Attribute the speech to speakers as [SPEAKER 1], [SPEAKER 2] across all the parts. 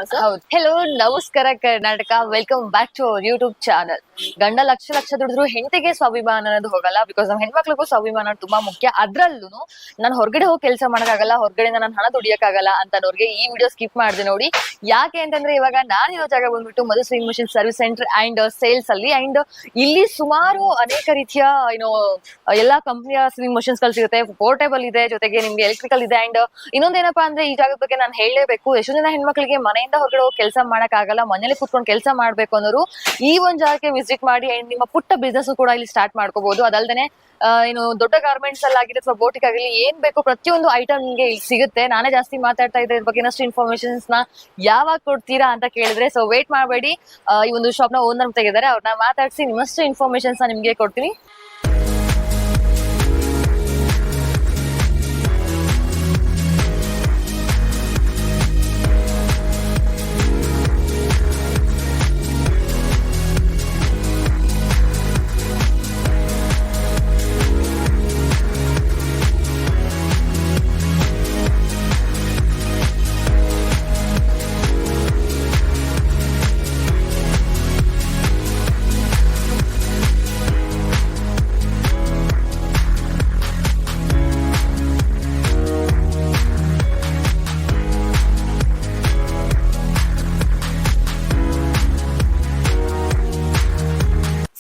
[SPEAKER 1] ಹೌದು. ಹೆಲೋ ನಮಸ್ಕಾರ Karnataka, welcome back to our YouTube channel. ಗಂಡ ಲಕ್ಷ ದುಡಿದ್ರು ಹೆಂಡತಿಗೆ ಸ್ವಾಭಿಮಾನ ಅನ್ನೋದು ಹೋಗಲ್ಲ. ಬಿಕಾಸ್ ನಮ್ ಹೆಣ್ಮಕ್ಳಿಗೂ ಸ್ವಾಭಿಮಾನ ತುಂಬಾ ಮುಖ್ಯ. ಅದ್ರಲ್ಲೂ ನಾನು ಹೊರಗಡೆ ಹೋಗಿ ಕೆಲಸ ಮಾಡಕ್ಕಾಗಲ್ಲ, ಹೊರಗಡೆಯಿಂದ ನಾನು ಹಣ ದುಡಿಯಕ್ಕಾಗಲ್ಲ ಅಂತನವ್ರಿಗೆ ಈ ವಿಡಿಯೋ ಸ್ಕಿಪ್ ಮಾಡಿದೆ ನೋಡಿ. ಯಾಕೆ ಅಂತಂದ್ರೆ ಇವಾಗ ನಾನಿರೋ ಜಾಗ ಬಂದ್ಬಿಟ್ಟು Madhu sewing machine service centre and sales ಅಲ್ಲಿ. ಅಂಡ್ ಇಲ್ಲಿ ಸುಮಾರು ಅನೇಕ ರೀತಿಯ ಎಲ್ಲಾ ಕಂಪ್ನಿಯ ಸ್ವಿಂಗ್ ಮಷಿನ್ಸ್ ಗಳು ಸಿಗುತ್ತೆ. ಪೋರ್ಟೇಬಲ್ ಇದೆ, ಜೊತೆಗೆ ನಿಮ್ಗೆ ಎಲೆಕ್ಟ್ರಿಕಲ್ ಇದೆ. ಅಂಡ್ ಇನ್ನೊಂದೇನಪ್ಪಾ ಅಂದ್ರೆ ಈ ಜಾಗದ ಬಗ್ಗೆ ನಾನು ಹೇಳಲೇಬೇಕು. ಎಷ್ಟೋ ಜನ ಹೆಣ್ಮಕ್ಳಿಗೆ ಮನೆಯಿಂದ ಹೊರಗಡೆ ಹೋಗಿ ಕೆಲಸ ಮಾಡಕ್ ಆಗಲ್ಲ, ಮನೇಲಿ ಕುತ್ಕೊಂಡು ಕೆಲಸ ಮಾಡ್ಬೇಕು ಅನ್ನೋರು ಈ ಒಂದ್ ಜಾಗಕ್ಕೆ ವಿಸಿಟ್ ಮಾಡಿ ಅಂಡ್ ನಿಮ್ಮ ಪುಟ್ಟ ಬಿಸ್ನೆಸ್ ಕೂಡ ಇಲ್ಲಿ ಸ್ಟಾರ್ಟ್ ಮಾಡ್ಕೋಬಹುದು. ಅದಲ್ದೇನೆ ದೊಡ್ಡ ಗಾರ್ಮೆಂಟ್ಸ್ ಅಲ್ಲಿ ಆಗಿದ್ರೆ ಅಥವಾ ಬೋಟಿಕ್ ಆಗಲಿ ಏನ್ ಬೇಕು ಪ್ರತಿಯೊಂದು ಐಟಮ್ ನಿಮ್ಗೆ ಇಲ್ಲಿ ಸಿಗುತ್ತೆ. ನಾನೇ ಜಾಸ್ತಿ ಮಾತಾಡ್ತಾ ಇದ್ದೆ, ಇದ್ರ ಬಗ್ಗೆ ಇನ್ನಷ್ಟು ಇನ್ಫಾರ್ಮೇಶನ್ಸ್ ನ ಯಾವಾಗ ಕೊಡ್ತೀರಾ ಅಂತ ಕೇಳಿದ್ರೆ ಸೊ ವೇಟ್ ಮಾಡಬೇಡಿ. ಈ ಒಂದು ಶಾಪ್ ನ ಓನರ್ ತೆಗೆದಾರೆ, ಅವ್ರನ್ನ ಮಾತಾಡಿಸಿ ನಿಮ್ಮಷ್ಟು ಇನ್ಫಾರ್ಮೇಶನ್ಸ್ ನ ನಿಮ್ಗೆ ಕೊಡ್ತೀನಿ.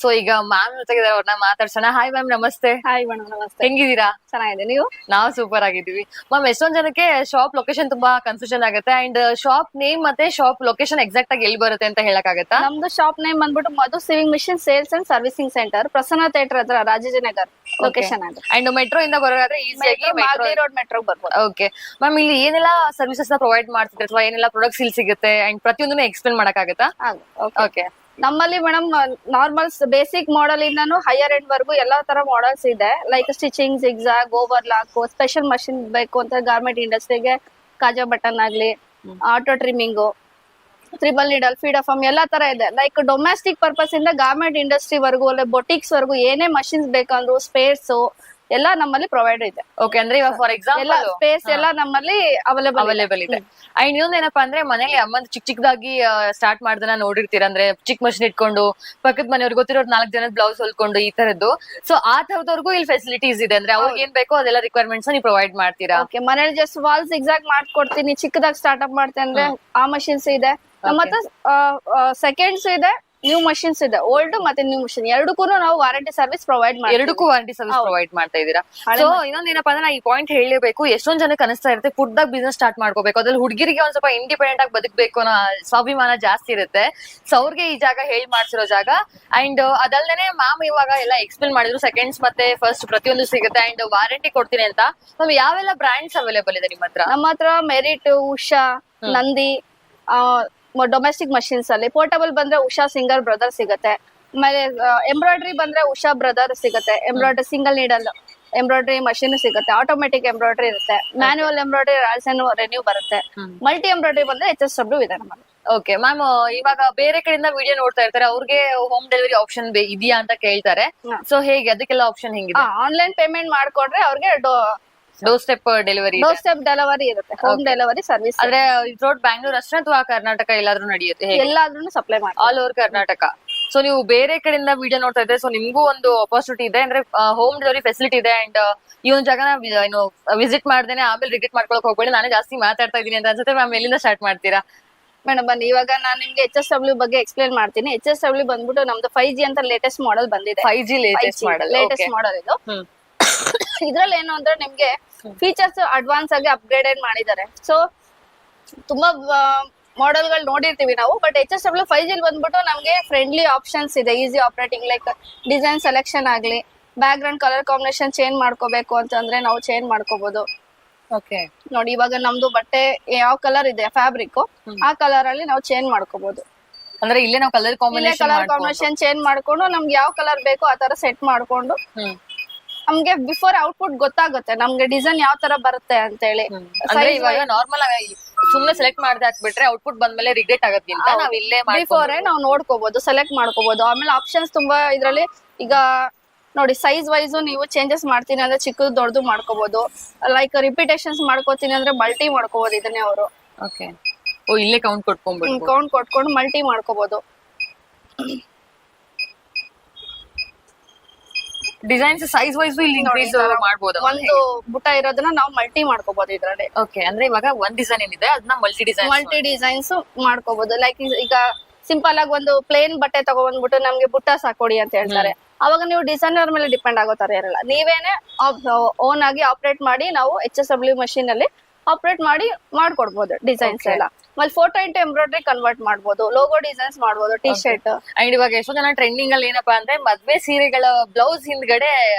[SPEAKER 1] ಸೊ ಈಗ ಮ್ಯಾಮ್ ಜೊತೆಗೆ ಅವ್ರನ್ನ ಮಾತಾಡ್ಸೋಣ. ಹಾಯ್ ಮ್ಯಾಮ್, ನಮಸ್ತೆ.
[SPEAKER 2] ಹಾಯ್ ಮೇಡಮ್, ನಮಸ್ತೆ.
[SPEAKER 1] ಹೆಂಗಿದ್ದೀರಾ?
[SPEAKER 2] ಚೆನ್ನಾಗಿದೆ, ನೀವು?
[SPEAKER 1] ನಾವು ಸೂಪರ್ ಆಗಿದ್ದೀವಿ ಮ್ಯಾಮ್. ಎಷ್ಟೊಂದ್ ಜನಕ್ಕೆ ಶಾಪ್ ಲೊಕೇಶನ್ ತುಂಬಾ ಕನ್ಫ್ಯೂಷನ್ ಆಗುತ್ತೆ. ಅಂಡ್ ಶಾಪ್ ನೇಮ್ ಮತ್ತೆ ಶಾಪ್ ಲೊಕೇಶನ್ ಎಕ್ಸಾಕ್ಟ್ ಆಗಿ ಎಲ್ಲಿ ಬರುತ್ತೆ ಅಂತ ಹೇಳಕ್ ಆಗತ್ತಾ?
[SPEAKER 2] ನಮ್ದು ಶಾಪ್ ನೇಮ್ ಬಂದ್ಬಿಟ್ಟು Madhu sewing machine sales and servicing centre, Prasanna theatre ಹತ್ರ, ರಾಜಾಜಿನಗರ್ ಲೊಕೇಶನ್ ಅದು.
[SPEAKER 1] ಅಂಡ್ ಮೆಟ್ರೋ ಇಂದ ಬರೋದಾದ್ರೆ ಈಸಿಯಾಗಿ
[SPEAKER 2] ಮಾಗಡಿ ರೋಡ್ ಮೆಟ್ರೋ ಬರ್ಬೋದು.
[SPEAKER 1] ಓಕೆ ಮ್ಯಾಮ್, ಇಲ್ಲಿ ಏನೆಲ್ಲ ಸರ್ವಿಸಸ್ ನ ಪ್ರೊವೈಡ್ ಮಾಡ್ತಿದ್ರೆ ಅಥವಾ ಏನೆಲ್ಲ ಪ್ರಾಡಕ್ಟ್ಸ್ ಇಲ್ಲಿ ಸಿಗುತ್ತೆ ಅಂಡ್ ಪ್ರತಿಯೊಂದನ್ನು ಎಕ್ಸ್ಪ್ಲೇನ್ ಮಾಡಕ್ ಆಗತ್ತಾ? ಓಕೆ.
[SPEAKER 2] ನಮ್ಮಲ್ಲಿ ಮೇಡಮ್ ನಾರ್ಮಲ್ಸ್ ಬೇಸಿಕ್ ಮಾಡೆಲ್ ಇಂದಾನು ಹೈಯರ್ ಎಂಡ್ ವರ್ಗು ಎಲ್ಲಾ ತರ ಮಾಡೆಲ್ಸ್ ಇದೆ. Like stitching, zigzag, over lock, special machine ಬೇಕು ಅಂತ ಗಾರ್ಮೆಂಟ್ ಇಂಡಸ್ಟ್ರಿಗೆ ಕಾಜಾ ಬಟನ್ ಆಗ್ಲಿ, auto trimming, triple needle, feed form ಎಲ್ಲಾ ತರ ಇದೆ. ಲೈಕ್ ಡೊಮೆಸ್ಟಿಕ್ ಪರ್ಪಸ್ ಇಂದ ಗಾರ್ಮೆಂಟ್ ಇಂಡಸ್ಟ್ರಿ ವರ್ಗು, ಅಲ್ಲ ಬೊಟಿಕ್ಸ್ ವರ್ಗು ಏನೇ ಮಷಿನ್ಸ್ ಬೇಕಂದ್ರು ಸ್ಪೇರ್ಸ್ ಎಲ್ಲ ನಮ್ಮಲ್ಲಿ ಪ್ರೊವೈಡ್ ಇದೆ.
[SPEAKER 1] ಓಕೆ, ಅಂದ್ರೆ ಇವಾಗ ಫಾರ್ ಎಕ್ಸಾಂಪಲ್
[SPEAKER 2] ಸ್ಪೇಸ್ ಎಲ್ಲ ನಮ್ಮಲ್ಲಿ
[SPEAKER 1] ಅವೈಲೇಬಲ್ ಇದೆ. ಅಂಡ್ ಇನ್ನೊಂದೇನಪ್ಪಾ ಅಂದ್ರೆ ಮನೇಲಿ ಅಮ್ಮ ಚಿಕ್ಕದಾಗಿ ಸ್ಟಾರ್ಟ್ ಮಾಡ್ದನ ನೋಡಿರ್ತೀರ, ಅಂದ್ರೆ ಚಿಕ್ಕ ಮಷಿನ್ ಇಟ್ಕೊಂಡು ಪಕ್ಕದ ಮನೆಯವ್ರಿಗೆ ಗೊತ್ತಿರೋ 4 ಜನದ ಬ್ಲೌಸ್ ಹೊಲ್ಕೊಂಡು ಈ ತರದ್ದು. ಸೊ ಆ ತರದವ್ರಿಗೂ ಇಲ್ಲಿ ಫೆಸಿಲಿಟೀಸ್ ಇದೆ, ಅಂದ್ರೆ ಅವ್ರಿಗೆ ಏನ್ ಬೇಕೋ ಅದೆಲ್ಲ ರಿಕ್ವೈರ್ಮೆಂಟ್ಸ್ ನೀವು ಪ್ರೊವೈಡ್ ಮಾಡ್ತೀರಾ?
[SPEAKER 2] ಓಕೆ, ಮನೇಲಿ ಜಸ್ಟ್ ವಾಲ್ಸ್ ಎಕ್ಸಾಕ್ಟ್ ಮಾಡ್ಕೊಡ್ತೀನಿ, ಚಿಕ್ಕದಾಗಿ ಸ್ಟಾರ್ಟ್ಅಪ್ ಮಾಡ್ತೇನೆ ಅಂದ್ರೆ ಆ ಮಷಿನ್ಸ್ ಇದೆ. ನಮ್ಮ ಹತ್ರ ಸೆಕೆಂಡ್ಸ್ ಇದೆ, ನ್ಯೂ ಮಷಿನ್ಸ್ ಇದೆ, ಓಲ್ಡ್ ಮತ್ತೆ ನ್ಯೂ ಮಷಿನ್ ಎರಡಕ್ಕೂ ನಾವು ವಾರಂಟಿ ಸರ್ವಿಸ್ ಪ್ರೊವೈಡ್ ಮಾಡ್ತೀವಿ.
[SPEAKER 1] ಎರಡಕ್ಕೂ ವಾರಂಟಿ ಸರ್ವಿಸ್ ಪ್ರೊವೈಡ್ ಮಾಡ್ತಾ ಇದೀರಾ? ಸೊ ಇನ್ನೊಂದೇನಪ್ಪಾ ಅಂದ್ರೆ ನಾ ಈ ಪಾಯಿಂಟ್ ಹೇಳಲೇಬೇಕು. ಎಷ್ಟೊಂದ್ ಜನಕ್ಕೆ ಅನಿಸ್ತಾ ಇರುತ್ತೆ ಫುಡ್ ಬಿಸ್ನೆಸ್ ಸ್ಟಾರ್ಟ್ ಮಾಡ್ಕೋಬೇಕು, ಅದ್ರಲ್ಲಿ ಹುಡುಗಿರಿಗೆ ಒಂದ್ ಸ್ವಲ್ಪ ಇಂಡಿಪೆಂಡೆಂಟ್ ಆಗಿ ಬದುಕಬೇಕು ಅನ್ನೋ ಸ್ವಾಭಿಮಾನ ಜಾಸ್ತಿ ಇರುತ್ತೆ. ಸೊ ಅವ್ರಿಗೆ ಈ ಜಾಗ ಹೇಳಿ ಮಾಡ್ಸಿರೋ ಜಾಗ. ಅಂಡ್ ಅದಲ್ದೇನೆ ಮ್ಯಾಮ್ ಇವಾಗ ಎಲ್ಲ ಎಕ್ಸ್ಪ್ಲೇನ್ ಮಾಡಿದ್ರು, ಸೆಕೆಂಡ್ಸ್ ಮತ್ತೆ ಫಸ್ಟ್ ಪ್ರತಿಯೊಂದು ಸಿಗುತ್ತೆ ಅಂಡ್ ವಾರಂಟಿ ಕೊಡ್ತೀನಿ ಅಂತ. ಮ್ಯಾಮ್ ಯಾವೆಲ್ಲ ಬ್ರಾಂಡ್ಸ್ ಅವೈಲೇಬಲ್ ಇದೆ ನಿಮ್ಮ ಹತ್ರ?
[SPEAKER 2] ನಮ್ಮ ಹತ್ರ merit, Usha, Nandi, domestic machines ಅಲ್ಲಿ. ಪೋರ್ಟಬಲ್ ಬಂದ್ರೆ ಉಷಾ ಸಿಂಗಲ್ ಬ್ರದರ್ ಸಿಗುತ್ತೆ. ಆಮೇಲೆ ಎಂಬ್ರಾಯ್ಡ್ರಿ ಬಂದ್ರೆ ಉಷಾ ಬ್ರದರ್ ಸಿಗುತ್ತೆ. Embroidery single needle embroidery machine ಸಿಗುತ್ತೆ. ಆಟೋಮೆಟಿಕ್ ಎಂಬ್ರಾಯ್ಡ್ರಿ ಇರುತ್ತೆ. ಮ್ಯಾನ್ಯುವಲ್ ಎಂಬ್ರಾಯ್ಡ್ರಿ ರೆನ್ಯೂ ಬರುತ್ತೆ. ಮಲ್ಟಿ ಎಂಬ್ರಾಯ್ಡ್ರಿ ಬಂದ್ರೆ HSW ಇದೆ ನಮ್ಮಲ್ಲಿ.
[SPEAKER 1] ಓಕೆ ಮ್ಯಾಮ್, ಇವಾಗ ಬೇರೆ ಕಡೆಯಿಂದ ವಿಡಿಯೋ ನೋಡ್ತಾ ಇರ್ತಾರೆ, ಅವ್ರಿಗೆ ಹೋಮ್ ಡೆಲಿವರಿ ಆಪ್ಷನ್ ಇದೆಯಾ ಅಂತ ಕೇಳ್ತಾರೆ. ಸೊ ಹೇಗೆ ಅದಕ್ಕೆಲ್ಲ ಆಪ್ಷನ್ ಹೆಂಗಿದೆ?
[SPEAKER 2] ಆನ್ಲೈನ್ ಪೇಮೆಂಟ್ ಮಾಡ್ಕೊಂಡ್ರೆ ಅವ್ರಿಗೆ
[SPEAKER 1] ಡೋರ್ ಸ್ಟೆಪ್ ಡೆಲಿವರಿ
[SPEAKER 2] ಇರುತ್ತೆ. Home delivery service.
[SPEAKER 1] ಅಂದ್ರೆ ರೋಡ್ ಬ್ಯಾಂಗ್ಳೂರ್ ಅಷ್ಟೇ ಅಥವಾ ಕರ್ನಾಟಕ ಎಲ್ಲಾದ್ರೂ ನಡೆಯುತ್ತೆ?
[SPEAKER 2] ಎಲ್ಲಾದ್ರೂ ಸಪ್ಲೈ ಮಾಡಿ,
[SPEAKER 1] ಆಲ್ ಓವರ್ ಕರ್ನಾಟಕ. ಸೊ ನೀವು ಬೇರೆ ಕಡೆಯಿಂದ ವಿಡಿಯೋ ನೋಡ್ತಾ ಇದ್ರೆ, ಸೊ ನಿಮ್ಗೂ ಒಂದು ಅಪರ್ಚುನಿಟಿ ಇದೆ, ಅಂದ್ರೆ ಹೋಮ್ ಡೆಲಿವರಿ ಫೆಸಿಲಿಟಿ ಇದೆ. ಅಂಡ್ ಈ ಒಂದು ಜಾಗನ ವಿಸಿಟ್ ಮಾಡ್ದೇನೆ ಆಮೇಲೆ ರಿಗ್ರೆಟ್ ಮಾಡ್ಕೊಳಕ್ ಹೋಗ್ಬೇಡಿ. ನಾನೇ ಜಾಸ್ತಿ ಮಾತಾಡ್ತಾ ಇದೀನಿ ಅಂತ ಅನ್ಸುತ್ತೆ. ಮ್ಯಾಮ್ ಎಲ್ಲಿಂದ ಸ್ಟಾರ್ಟ್ ಮಾಡ್ತೀರಾ?
[SPEAKER 2] ಮೇಡಮ್ ಬನ್ನಿ, ಇವಾಗ ನಾನು ನಿಮ್ಗೆ HSW ಬಗ್ಗೆ ಎಕ್ಸ್ಪ್ಲೇನ್ ಮಾಡ್ತೀನಿ. HSW ಬಂದ್ಬಿಟ್ಟು ನಮ್ದು 5G ಅಂತ ಲೇಟೆಸ್ಟ್ ಮಾಡೆಲ್ ಬಂದಿದೆ.
[SPEAKER 1] 5G ಲೇಟೆಸ್ಟ್
[SPEAKER 2] ಮಾಡೆಲ್ ಇದು. ಇದ್ರಲ್ಲಿ ಏನು ಅಂದ್ರೆ ನಿಮ್ಗೆ ಫೀಚರ್ಸ್ ಅಡ್ವಾನ್ಸ್ ಆಗಿ ಅಪ್ಗ್ರೇಡೆಡ್ ಮಾಡಿದ್ದಾರೆ. ಸೊ ತುಂಬಾ ಮಾಡೆಲ್ ಗಳು ನೋಡಿರ್ತೀವಿ ನಾವು, ಬಟ್ HSW 5G ಬಂದ್ಬಿಟ್ಟು ನಮ್ಗೆ ಫ್ರೆಂಡ್ಲಿ ಆಪ್ಷನ್ಸ್ ಇದೆ. Easy operating, like design selection ಆಗ್ಲಿ, background colour combination change ಮಾಡ್ಕೋಬೇಕು ಅಂತಂದ್ರೆ ನಾವು ಚೇಂಜ್ ಮಾಡ್ಕೋಬಹುದು.
[SPEAKER 1] ಓಕೆ
[SPEAKER 2] ನೋಡಿ, ಇವಾಗ ನಮ್ದು ಬಟ್ಟೆ ಯಾವ ಕಲರ್ ಇದೆ ಫ್ಯಾಬ್ರಿಕ್, ಆ ಕಲರ್ ಅಲ್ಲಿ ನಾವು ಚೇಂಜ್ ಮಾಡ್ಕೋಬಹುದು.
[SPEAKER 1] ಅಂದ್ರೆ ಇಲ್ಲೇ ನಾವು ಕಲರ್
[SPEAKER 2] ಕಾಂಬಿನೇಷನ್ ಚೇಂಜ್ ಮಾಡ್ಕೊಂಡು ನಮ್ಗೆ ಯಾವ ಕಲರ್ ಬೇಕೋ ಆ ತರ ಸೆಟ್ ಮಾಡ್ಕೊಂಡು ನಮ್ಗೆ ಬಿಫೋರ್ ಔಟ್ಪುಟ್ ಗೊತ್ತಾಗುತ್ತೆ ನಮ್ಗೆ ಡಿಸೈನ್ ಯಾವ ತರ ಬರುತ್ತೆ ಅಂತ ಹೇಳಿ.
[SPEAKER 1] ಇವಾಗ ನಾರ್ಮಲ್ ಆಗಿ ಸುಮ್ನೆ ಸೆಲೆಕ್ಟ್ ಮಾಡದೆ ಹಾಕ್ಬಿಟ್ರೆ ಔಟ್ಪುಟ್ ಬಂದ್ಮೇಲೆ ರಿಗ್ರೆಟ್ ಆಗೋದ್ಕಿಂತ ನಾವ್ ಇಲ್ಲೇ
[SPEAKER 2] ಬಿಫೋರ್ ನಾವು ನೋಡ್ಕೋಬಹುದು, ಸೆಲೆಕ್ಟ್ ಮಾಡ್ಕೋಬಹುದು. ಆಮೇಲೆ ಆಪ್ಷನ್ಸ್ ತುಂಬಾ ಇದ್ರಲ್ಲಿ ಈಗ ನೋಡಿ, ಸೈಜ್ ವೈಸ್ ನೀವು ಚೇಂಜಸ್ ಮಾಡ್ತೀನಿ ಅಂದ್ರೆ ಚಿಕ್ಕದು ದೊಡ್ಡದು ಮಾಡ್ಕೋಬಹುದು. ಲೈಕ್ ರಿಪಿಟೇಷನ್ಸ್ ಮಾಡ್ಕೋತೀನಿ ಅಂದ್ರೆ ಮಲ್ಟಿ ಮಾಡ್ಕೋಬಹುದು ಇದನ್ನೇ ಅವರು.
[SPEAKER 1] ಓಕೆ, ಓ ಇಲ್ಲೇ ಕೌಂಟ್ ಕೊಟ್ಕೊಂಡ್ಬಿಟ್ಟು
[SPEAKER 2] ಕೌಂಟ್ ಕೊಟ್ಕೊಂಡು ಮಲ್ಟಿ ಮಾಡ್ಕೋಬಹುದು.
[SPEAKER 1] ಡಿಸೈನ್ಸ್ ಸೈಜ್ ವೈಸ್ ಇಲ್ಲಿ ಇನ್ಕ್ರೀಸ್ ಮಾಡಬಹುದು.
[SPEAKER 2] ಒಂದು ಬುಟ್ಟ ಇರೋದನ್ನ ನಾವು ಮಲ್ಟಿ ಮಾಡ್ಕೋಬಹುದು ಇದ್ರಲ್ಲಿ.
[SPEAKER 1] ಓಕೆ, ಅಂದ್ರೆ ಇವಾಗ ಒಂದ್ ಡಿಸೈನ್ ಏನಿದೆ ಅದನ್ನ ಮಲ್ಟಿ
[SPEAKER 2] ಡಿಸೈನ್ಸ್ ಮಾಡ್ಕೋಬಹುದು. ಲೈಕ್ ಈಗ ಸಿಂಪಲ್ ಆಗಿ ಒಂದು ಪ್ಲೇನ್ ಬಟ್ಟೆ ತಗೊಬಂದ್ಬಿಟ್ಟು ನಮ್ಗೆ ಬುಟ್ಟ ಸಾಕೊಡಿ ಅಂತ ಹೇಳ್ತಾರೆ. ಅವಾಗ ನೀವು ಡಿಸೈನರ್ ಮೇಲೆ ಡಿಪೆಂಡ್ ಆಗೋ ತರ ಇರಲ್ಲ. ನೀವೇನೆ ಓನ್ ಆಗಿ ಆಪರೇಟ್ ಮಾಡಿ ನಾವು HSW ಮಷೀನ್ ಅಲ್ಲಿ ಆಪರೇಟ್ ಮಾಡಿ ಮಾಡ್ಕೊಡ್ಬೋದು ಡಿಸೈನ್ಸ್ ಎಲ್ಲ. ಆಮೇಲೆ ಫೋಟೋ ಇಂಟು ಎಂಬ್ರಾಯ್ಡ್ರಿ ಕನ್ವರ್ಟ್ ಮಾಡ್ಬೋದು, ಲೋಗೋ ಡಿಸೈನ್ಸ್ ಮಾಡ್ಬೋದು, ಟಿ ಶರ್ಟ್.
[SPEAKER 1] ಅಂಡ್ ಇವಾಗ ಎಷ್ಟೋ ಜನ ಟ್ರೆಂಡಿಂಗ್ ಅಲ್ಲಿ ಏನಪ್ಪಾ ಅಂದ್ರೆ ಮದ್ವೆ ಸೀರೆಗಳ ಬ್ಲೌಸ್ ಹಿಂದ್ಗಡೆ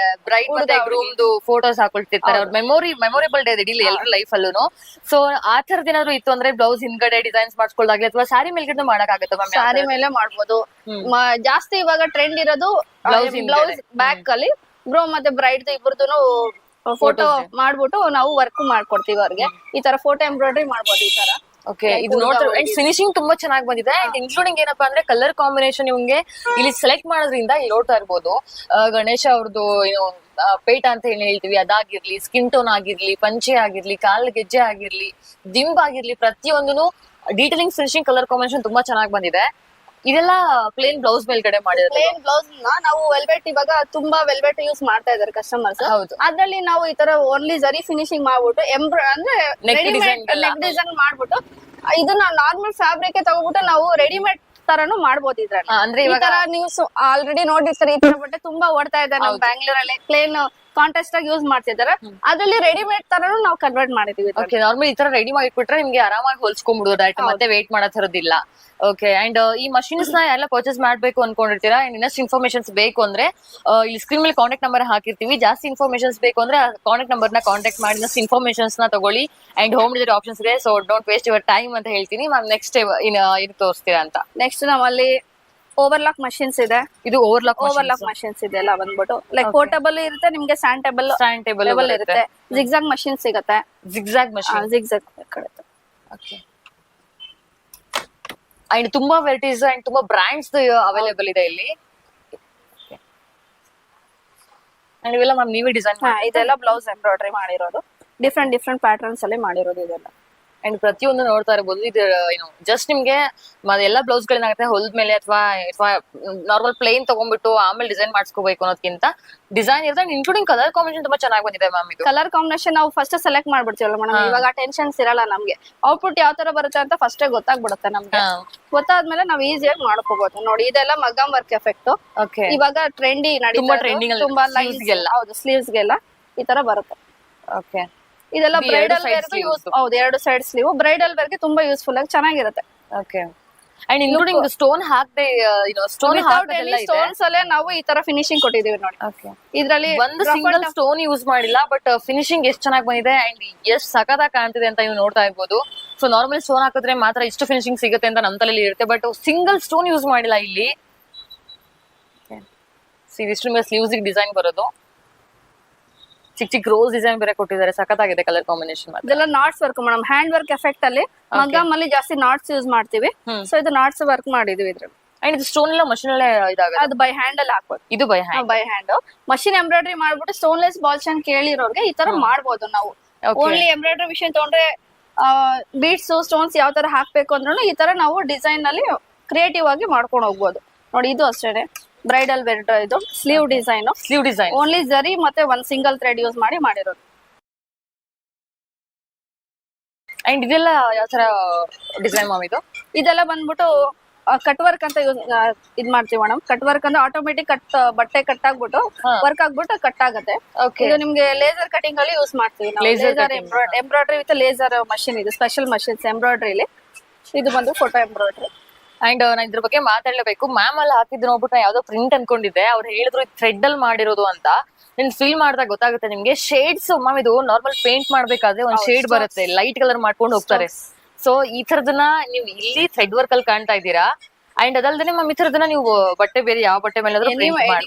[SPEAKER 1] ಬ್ರೈಡ್ ಮತ್ತೆ ಗ್ರೂಮ್ದು ಫೋಟೋಸ್ ಹಾಕೊಳ್ತಿರ್ತಾರೆ. ಅವ್ರ ಮೆಮೊರೇಬಲ್ ಡೇ ಇಡೀ ಎಲ್ಲರ ಲೈಫ್ ಅಲ್ಲೂ. ಸೊ ಆ ತರದ್ ಏನಾದ್ರು ಇತ್ತು ಅಂದ್ರೆ ಬ್ಲೌಸ್ ಹಿಂದ್ಗಡೆ ಡಿಸೈನ್ಸ್ ಮಾಡ್ಕೊಳ್ಳಾಗ್ಲಿ ಅಥವಾ ಸ್ಯಾರಿ ಮೇಲ್ಗಡೆ ಮಾಡಕ್ ಆಗುತ್ತೆ ಮ್ಯಾಮ್?
[SPEAKER 2] ಸ್ಯಾರಿ ಮೇಲೆ ಮಾಡ್ಬೋದು. ಜಾಸ್ತಿ ಇವಾಗ ಟ್ರೆಂಡ್ ಇರೋದು ಬ್ಲೌಸ್ ಬ್ಯಾಕ್ ಅಲ್ಲಿ ಗ್ರೂಮ್ ಮತ್ತೆ ಬ್ರೈಡ್ ಇಬ್ಬರದು ಫೋಟೋ ಮಾಡ್ಬಿಟ್ಟು ನಾವು ವರ್ಕ್ ಮಾಡ್ಕೊಡ್ತೀವಿ ಅವ್ರಿಗೆ. ಈ ತರ ಫೋಟೋ ಎಂಬ್ರಾಯ್ಡ್ರಿ ಮಾಡ್ಬೋದು ಈ ತರ.
[SPEAKER 1] ಓಕೆ, ಇದು ನೋಡ್ತಾರೆ ಅಂಡ್ ಫಿನಿಶಿಂಗ್ ತುಂಬಾ ಚೆನ್ನಾಗಿ ಬಂದಿದೆ. ಅಂಡ್ ಇನ್ಕ್ಲೂಡಿಂಗ್ ಏನಪ್ಪಾ ಅಂದ್ರೆ ಕಲರ್ ಕಾಂಬಿನೇಷನ್ ಇವಂಗೆ ಇಲ್ಲಿ ಸೆಲೆಕ್ಟ್ ಮಾಡೋದ್ರಿಂದ ಇಲ್ಲಿ ನೋಡ್ತಾ ಇರ್ಬೋದು. ಗಣೇಶ ಅವ್ರದ್ದು ಏನು ಪೇಟ ಅಂತ ಹೇಳಿ ಹೇಳ್ತೀವಿ ಅದಾಗಿರ್ಲಿ, ಸ್ಕಿನ್ ಟೋನ್ ಆಗಿರ್ಲಿ, ಪಂಚೆ ಆಗಿರ್ಲಿ, ಕಾಲ್ ಗೆಜ್ಜೆ ಆಗಿರ್ಲಿ, ದಿಂಬ್ ಆಗಿರ್ಲಿ, ಪ್ರತಿಯೊಂದನು ಡೀಟೇಲಿಂಗ್ ಫಿನಿಶಿಂಗ್ ಕಲರ್ ಕಾಂಬಿನೇಷನ್ ತುಂಬಾ ಚೆನ್ನಾಗಿ ಬಂದಿದೆ. ಇದೆಲ್ಲ ಪ್ಲೇನ್ ಬ್ಲೌಸ್ ಮೇಲ್ಗಡೆ ಮಾಡಿದ್ರೆ
[SPEAKER 2] ಪ್ಲೇನ್ ಬ್ಲೌಸ್ ನಾವು ವೆಲ್ವೆಟ್ ಇವಾಗ ತುಂಬಾ ವೆಲ್ವೆಟ್ ಯೂಸ್ ಮಾಡ್ತಾ ಇದಾರೆ ಕಸ್ಟಮರ್ಸ್. ಅದ್ರಲ್ಲಿ ನಾವು ಈ ತರ ಓನ್ಲಿ ಜರಿ ಫಿನಿಶಿಂಗ್ ಮಾಡ್ಬಿಟ್ಟು ಅಂದ್ರೆ ನೆಕ್ ಡಿಸೈನ್ ಮಾಡ್ಬಿಟ್ಟು ಇದನ್ನ ನಾರ್ಮಲ್ ಫ್ಯಾಬ್ರಿಕ್ ತಗೋಬಿಟ್ಟು ನಾವು ರೆಡಿಮೇಡ್ ತರನು ಮಾಡ್ಬೋದು ಇದ್ರಲ್ಲಿ. ಅಂದ್ರೆ ಈ ತರ ನೀವು ಆಲ್ರೆಡಿ ನೋಡಿರ್ತಾರೆ. ಈ ತರ ಬಟ್ಟೆ ತುಂಬಾ ಓಡ್ತಾ ಇದೆ ನಮ್ ಬ್ಯಾಂಗ್ಳೂರಲ್ಲಿ. ಪ್ಲೇನ್ ಕಾಂಟ್ರಾಸ್ಟ್ ಆಗಿ ಯೂಸ್ ಮಾಡ್ತಿದ್ದಾರೆ. ಅದ್ರಲ್ಲಿ ರೆಡಿಮೇಡ್ ತರನು ನಾವು ಕನ್ವರ್ಟ್ ಮಾಡಿದೀವಿ.
[SPEAKER 1] ನಾರ್ಮಲ್ ಈ ತರ ರೆಡಿ ಮಾಡಿ ಇಟ್ಬಿಟ್ರೆ ನಿಮ್ಗೆ ಆರಾಮಾಗಿ ಹೊಲ್ಸ್ಕೊಂಡ್ಬಿಡೋದು ಡೈರೆಕ್ಟ್, ಮತ್ತೆ ವೇಟ್ ಮಾಡೋ ತರದಿಲ್ಲ. ಓಕೆ, ಅಂಡ್ ಈ ಮಷೀನ್ಸ್ ನ ಎಲ್ಲ ಪರ್ಚೇಸ್ ಮಾಡ್ಬೇಕು ಅನ್ಕೊಂಡಿರ್ತೀರಾ, ಇನ್ನಷ್ಟು ಇನ್ಫಾರ್ಮೇಶನ್ಸ್ ಬೇಕು ಅಂದ್ರೆ ಇಲ್ಲಿ ಸ್ಕ್ರೀನ್ ಮೇಲೆ ಕಾಂಟ್ಯಾಕ್ಟ್ ನಂಬರ್ ಹಾಕಿರ್ತೀವಿ. ಜಾಸ್ತಿ ಇನ್ಫಾರ್ಮೇಶನ್ಸ್ ಬೇಕು ಅಂದ್ರೆ ಕಾಂಟ್ಯಾಕ್ಟ್ ನಂಬರ್ ನ ಕಾಂಟ್ಯಾಕ್ಟ್ ಮಾಡಿ ಇನ್ನಷ್ಟು ಇನ್ಫಾರ್ಮೇಶನ್ಸ್ ನ ತಗೊಳ್ಳಿ. ಅಂಡ್ ಹೋಮ್ ಡೆಲಿವರಿ ಆಪ್ಷನ್ಸ್ ಇದೆ. So don't waste your time ಅಂತ ಹೇಳ್ತೀನಿ ಮ್ಯಾಮ್. ನೆಕ್ಸ್ಟ್ ಇದು ತೋರಿಸ್ತೀರಾ ಅಂತ?
[SPEAKER 2] ನೆಕ್ಸ್ಟ್ ನಮ್ಮಲ್ಲಿ ಓವರ್ಲಾಕ್ ಮಷೀನ್ಸ್ ಇದೆ.
[SPEAKER 1] ಇದು ಓವರ್ಲಾಕ್
[SPEAKER 2] ಮಷೀನ್ಸ್ ಇದೆ ಎಲ್ಲ ಬಂದ್ಬಿಟ್ಟು ಲೈಕ್ ಪೋರ್ಟಬಲ್ ಇರುತ್ತೆ, ನಿಮ್ಗೆ ಸ್ಟ್ಯಾಂಡ್ ಟೇಬಲ್ ಇರುತ್ತೆ. ಜಿಗ್ಜಾಗ್ ಮಷೀನ್ ಸಿಗುತ್ತೆ.
[SPEAKER 1] Zigzag machine okay. ಅಂಡ್ ತುಂಬಾ ವೆರೈಟೀಸ್ ಅಂಡ್ ತುಂಬಾ ಬ್ರಾಂಡ್ಸ್ ಅವೈಲೇಬಲ್ ಇದೆ ಇಲ್ಲಿ. ಅಂಡ್ ಇವೆಲ್ಲ ಮ್ಯಾಮ್ ನೀವೇ ಡಿಸೈನ್
[SPEAKER 2] ಇದೆಲ್ಲ ಬ್ಲೌಸ್ ಎಂಬ್ರಾಯ್ಡ್ರಿ ಮಾಡಿರೋದು, ಡಿಫ್ರೆಂಟ್ ಪ್ಯಾಟರ್ನ್ಸ್ ಅಲ್ಲಿ ಮಾಡಿರೋದು ಇದೆಲ್ಲ.
[SPEAKER 1] ಅಂಡ್ ಪ್ರತಿಯೊಂದು ನೋಡ್ತಾ ಇರಬಹುದು. ಇದು ಏನು ಜಸ್ಟ್ ನಿಮ್ಗೆ ಎಲ್ಲ ಬ್ಲೌಸ್ ಗಳೇನಾಗುತ್ತೆ ಹೊಲ್ದ ಮೇಲೆ ಅಥವಾ ನಾರ್ಮಲ್ ಪ್ಲೇನ್ ತಗೊಂಡ್ಬಿಟ್ಟು ಆಮೇಲೆ ಡಿಸೈನ್ ಮಾಡಿಸ್ಕೋಬೇಕು ಅನ್ನೋದಕ್ಕಿಂತ ಡಿಸೈನ್ ಇರುತ್ತೆ. ಇನ್ಕ್ಲೂಡಿಂಗ್ ಕಲರ್ ಕಾಂಬಿನೇಷನ್ ತುಂಬಾ ಚೆನ್ನಾಗಿ ಬಂದಿದೆ ಮ್ಯಾಮ್. ಇದು
[SPEAKER 2] ಕಲರ್ ಕಾಂಬಿನೇಷನ್ ನಾವು ಫಸ್ಟ್ ಸೆಲೆಕ್ಟ್ ಮಾಡ್ಬಿಡ್ತೀವಲ್ಲ ಮೇಡಮ್. ಇವಾಗ ಟೆನ್ಷನ್ಸ್ ಇರಲ್ಲ ನಮ್ಗೆ. ಔಟ್ಪುಟ್ ಯಾವ ತರ ಬರುತ್ತೆ ಅಂತ ಫಸ್ಟ್ ಗೊತ್ತಾಗ್ಬಿಡುತ್ತೆ ನಮ್ಗೆ. ಗೊತ್ತಾದ್ಮೇಲೆ ನಾವು ಈಸಿಯಾಗಿ ಮಾಡ್ಕೋಬಹುದು. ನೋಡಿ ಇದೆಲ್ಲ ಮಗ್ಗಮ್ ವರ್ಕ್ ಎಫೆಕ್ಟ್. ಇವಾಗ ಟ್ರೆಂಡಿ ತುಂಬಾ ಸ್ಲೀವ್ಸ್ ಗೆಲ್ಲ ಈ ತರ ಬರುತ್ತೆ.
[SPEAKER 1] ಓಕೆ,
[SPEAKER 2] ಇದೆಲ್ಲ ಬ್ರೈಡಲ್ ವೇರ್ಗೆ ಯೂಸ್. ಹೌದು, 2 ಸೈಡ್ ಸ್ಲೀವ್ ಬ್ರೈಡಲ್ ವೇರ್ಗೆ ತುಂಬಾ ಯೂಸ್ಫುಲ್ ಆಗಿ ಚೆನ್ನಾಗಿರುತ್ತೆ.
[SPEAKER 1] ಓಕೆ, ಅಂಡ್ ಇನ್ಕ್ಲೂಡಿಂಗ್ ಸ್ಟೋನ್ ಹಾಕದೆ
[SPEAKER 2] ಸ್ಟೋನ್ಸ್ ಅಲ್ಲೇ ನಾವು ಈ ತರ ಫಿನಿಶಿಂಗ್ ಕೊಟ್ಟಿದೀವಿ ನೋಡಿ. ಇದ್ರಲ್ಲಿ
[SPEAKER 1] ಒಂದು ಸಿಂಗಲ್ ಸ್ಟೋನ್ ಯೂಸ್ ಮಾಡಿಲ್ಲ, ಬಟ್ ಫಿನಿಶಿಂಗ್ ಎಷ್ಟು ಚೆನ್ನಾಗಿ ಬಂದಿದೆ ಅಂಡ್ ಎಷ್ಟು ಸಖತ್ತಾಗಿ ಕಾಣ್ತಿದೆ ಅಂತ ನೀವು ನೋಡ್ತಾ ಇರ್ಬೋದು. ಸೊ ನಾರ್ಮಲ್ ಸ್ಟೋನ್ ಹಾಕಿದ್ರೆ ಮಾತ್ರ ಇಷ್ಟು ಫಿನಿಶಿಂಗ್ ಸಿಗುತ್ತೆ ಅಂತ ನಮ್ಮ ತಲೆಯಲ್ಲಿ ಇರುತ್ತೆ, ಬಟ್ ಸಿಂಗಲ್ ಸ್ಟೋನ್ ಯೂಸ್ ಮಾಡಿಲ್ಲ ಇಲ್ಲಿ. ಇಷ್ಟು ಮೇಲೆ ಸ್ಲೀವ್ಸ್ ಡಿಸೈನ್ ಬರೋದು, ಚಿಕ್ಕ ರೋಸ್ ಡಿಸೈನ್ ಬೇರೆ ಕೊಟ್ಟಿದ್ದಾರೆ. ಸಖತ್ತಾಗಿದೆ ಕಲರ್ ಕಾಂಬಿನೇಷನ್.
[SPEAKER 2] ಇದೆಲ್ಲ knots work madam. Hand work effect ಅಲ್ಲಿ ಮಗ್ಗಮ್ ಅಲ್ಲಿ ಜಾಸ್ತಿ ನಾಟ್ಸ್ ಯೂಸ್ ಮಾಡ್ತೀವಿ. ಸೊ ಇದು ನಾಟ್ಸ್ ವರ್ಕ್ ಮಾಡಿದೀವಿ ಇದ್ರಲ್ಲಿ.
[SPEAKER 1] ಅಂಡ್ ಇದು ಸ್ಟೋನ್ ಎಲ್ಲ ಮಷೀನ್ ಅಲ್ಲೇ ಇದಾಗುತ್ತೆ.
[SPEAKER 2] ಅದು ಬೈ ಹ್ಯಾಂಡ್ ಅಲ್ಲಿ ಹಾಕ್ಬೋದು.
[SPEAKER 1] ಇದು ಬೈ ಹ್ಯಾಂಡ್
[SPEAKER 2] ಮಷೀನ್ ಎಂಬ್ರಾಯ್ಡ್ರಿ ಮಾಡ್ಬಿಟ್ಟು ಸ್ಟೋನ್ಲೆಸ್ ಬಾಲ್ ಚೈನ್ ಕೇಳಿರೋರ್ಗೆ ಈ ತರ ಮಾಡ್ಬೋದು ನಾವು. ಓನ್ಲಿ ಎಂಬ್ರಾಯ್ಡ್ರಿ ಮಿಷಿನ್ ತಗೊಂಡ್ರೆ ಬೀಡ್ಸ್ ಸ್ಟೋನ್ಸ್ ಯಾವ ತರ ಹಾಕ್ಬೇಕು ಅಂದ್ರೂ ಈ ತರ ನಾವು ಡಿಸೈನ್ ಅಲ್ಲಿ ಕ್ರಿಯೇಟಿವ್ ಆಗಿ ಮಾಡ್ಕೊಂಡು ಹೋಗ್ಬೋದು. ನೋಡಿ ಇದು ಅಷ್ಟೇನೆ ಬ್ರೈಡಲ್ ವೇರ್. ಇದು ಸ್ಲೀವ್ ಡಿಸೈನ್ ಓನ್ಲಿ ಜರಿ ಮತ್ತೆ ಒಂದ್ ಸಿಂಗಲ್ ಥ್ರೆಡ್ ಯೂಸ್ ಮಾಡಿ ಮಾಡಿರೋದು.
[SPEAKER 1] ಅಂಡ್ ಇದೆಲ್ಲ ಯಾವ ತರ ಡಿಸೈನ್ ಮ್ಯಾಮ್?
[SPEAKER 2] ಇದೆಲ್ಲ ಬಂದ್ಬಿಟ್ಟು ಕಟ್ ವರ್ಕ್ ಅಂತ ಇದ್ ಮಾಡ್ತೀವಿ ಮೇಡಮ್. ಕಟ್ ವರ್ಕ್ ಅಂದ್ರೆ ಆಟೋಮೆಟಿಕ್ ಬಟ್ಟೆ ಕಟ್ ಆಗ್ಬಿಟ್ಟು ವರ್ಕ್ ಆಗ್ಬಿಟ್ಟು ಕಟ್ ಆಗುತ್ತೆ. ಇದು ನಿಮ್ಗೆ ಲೇಸರ್ ಕಟಿಂಗ್ ಅಲ್ಲಿ ಯೂಸ್ ಮಾಡ್ತೀವಿ ನಾವು. Laser embroidery with laser machine. ಇದು ಸ್ಪೆಷಲ್ ಮಷೀನ್ಸ್ ಎಂಬ್ರಾಯ್ಡ್ರಿಲಿ. ಇದು ಬಂದು ಫೋಟೋ ಎಂಬ್ರಾಯ್ಡ್ರಿ.
[SPEAKER 1] ಅಂಡ್ ನಾನು ಇದ್ರ ಬಗ್ಗೆ ಮಾತಾಡ್ಲೇಬೇಕು. ಮ್ಯಾಮ್ ಅಲ್ಲಿ ಹಾಕಿದ್ ನೋಡ್ಬಿಟ್ಟು ಯಾವ್ದೋ ಪ್ರಿಂಟ್ ಅನ್ಕೊಂಡಿದ್ದೆ. ಅವ್ರು ಹೇಳಿದ್ರು ಥ್ರೆಡ್ ಅಲ್ಲಿ ಮಾಡಿರೋದು ಅಂತ. ನಿನ್ ಫೀಲ್ ಮಾಡಿದಾಗ ಗೊತ್ತಾಗುತ್ತೆ ನಿಮ್ಗೆ. ಶೇಡ್ಸ್ ಮ್ಯಾಮ್ ಇದು ನಾರ್ಮಲ್ ಪೇಂಟ್ ಮಾಡ್ಬೇಕಾದ್ರೆ ಒಂದ್ ಶೇಡ್ ಬರುತ್ತೆ, ಲೈಟ್ ಕಲರ್ ಮಾಡ್ಕೊಂಡು ಹೋಗ್ತಾರೆ. ಸೊ ಈ ತರದನ್ನ ನೀವು ಇಲ್ಲಿ ಥ್ರೆಡ್ ವರ್ಕ್ ಅಲ್ಲಿ ಕಾಣ್ತಾ ಇದ್ದೀರಾ. ಅಂಡ್ ಅದಲ್ದೇನೆ ಮ್ಯಾಮ್ ಈ ತರದನ್ನ ನೀವು ಬಟ್ಟೆ ಬೇರೆ ಯಾವ ಬಟ್ಟೆ ಮೇಲೆ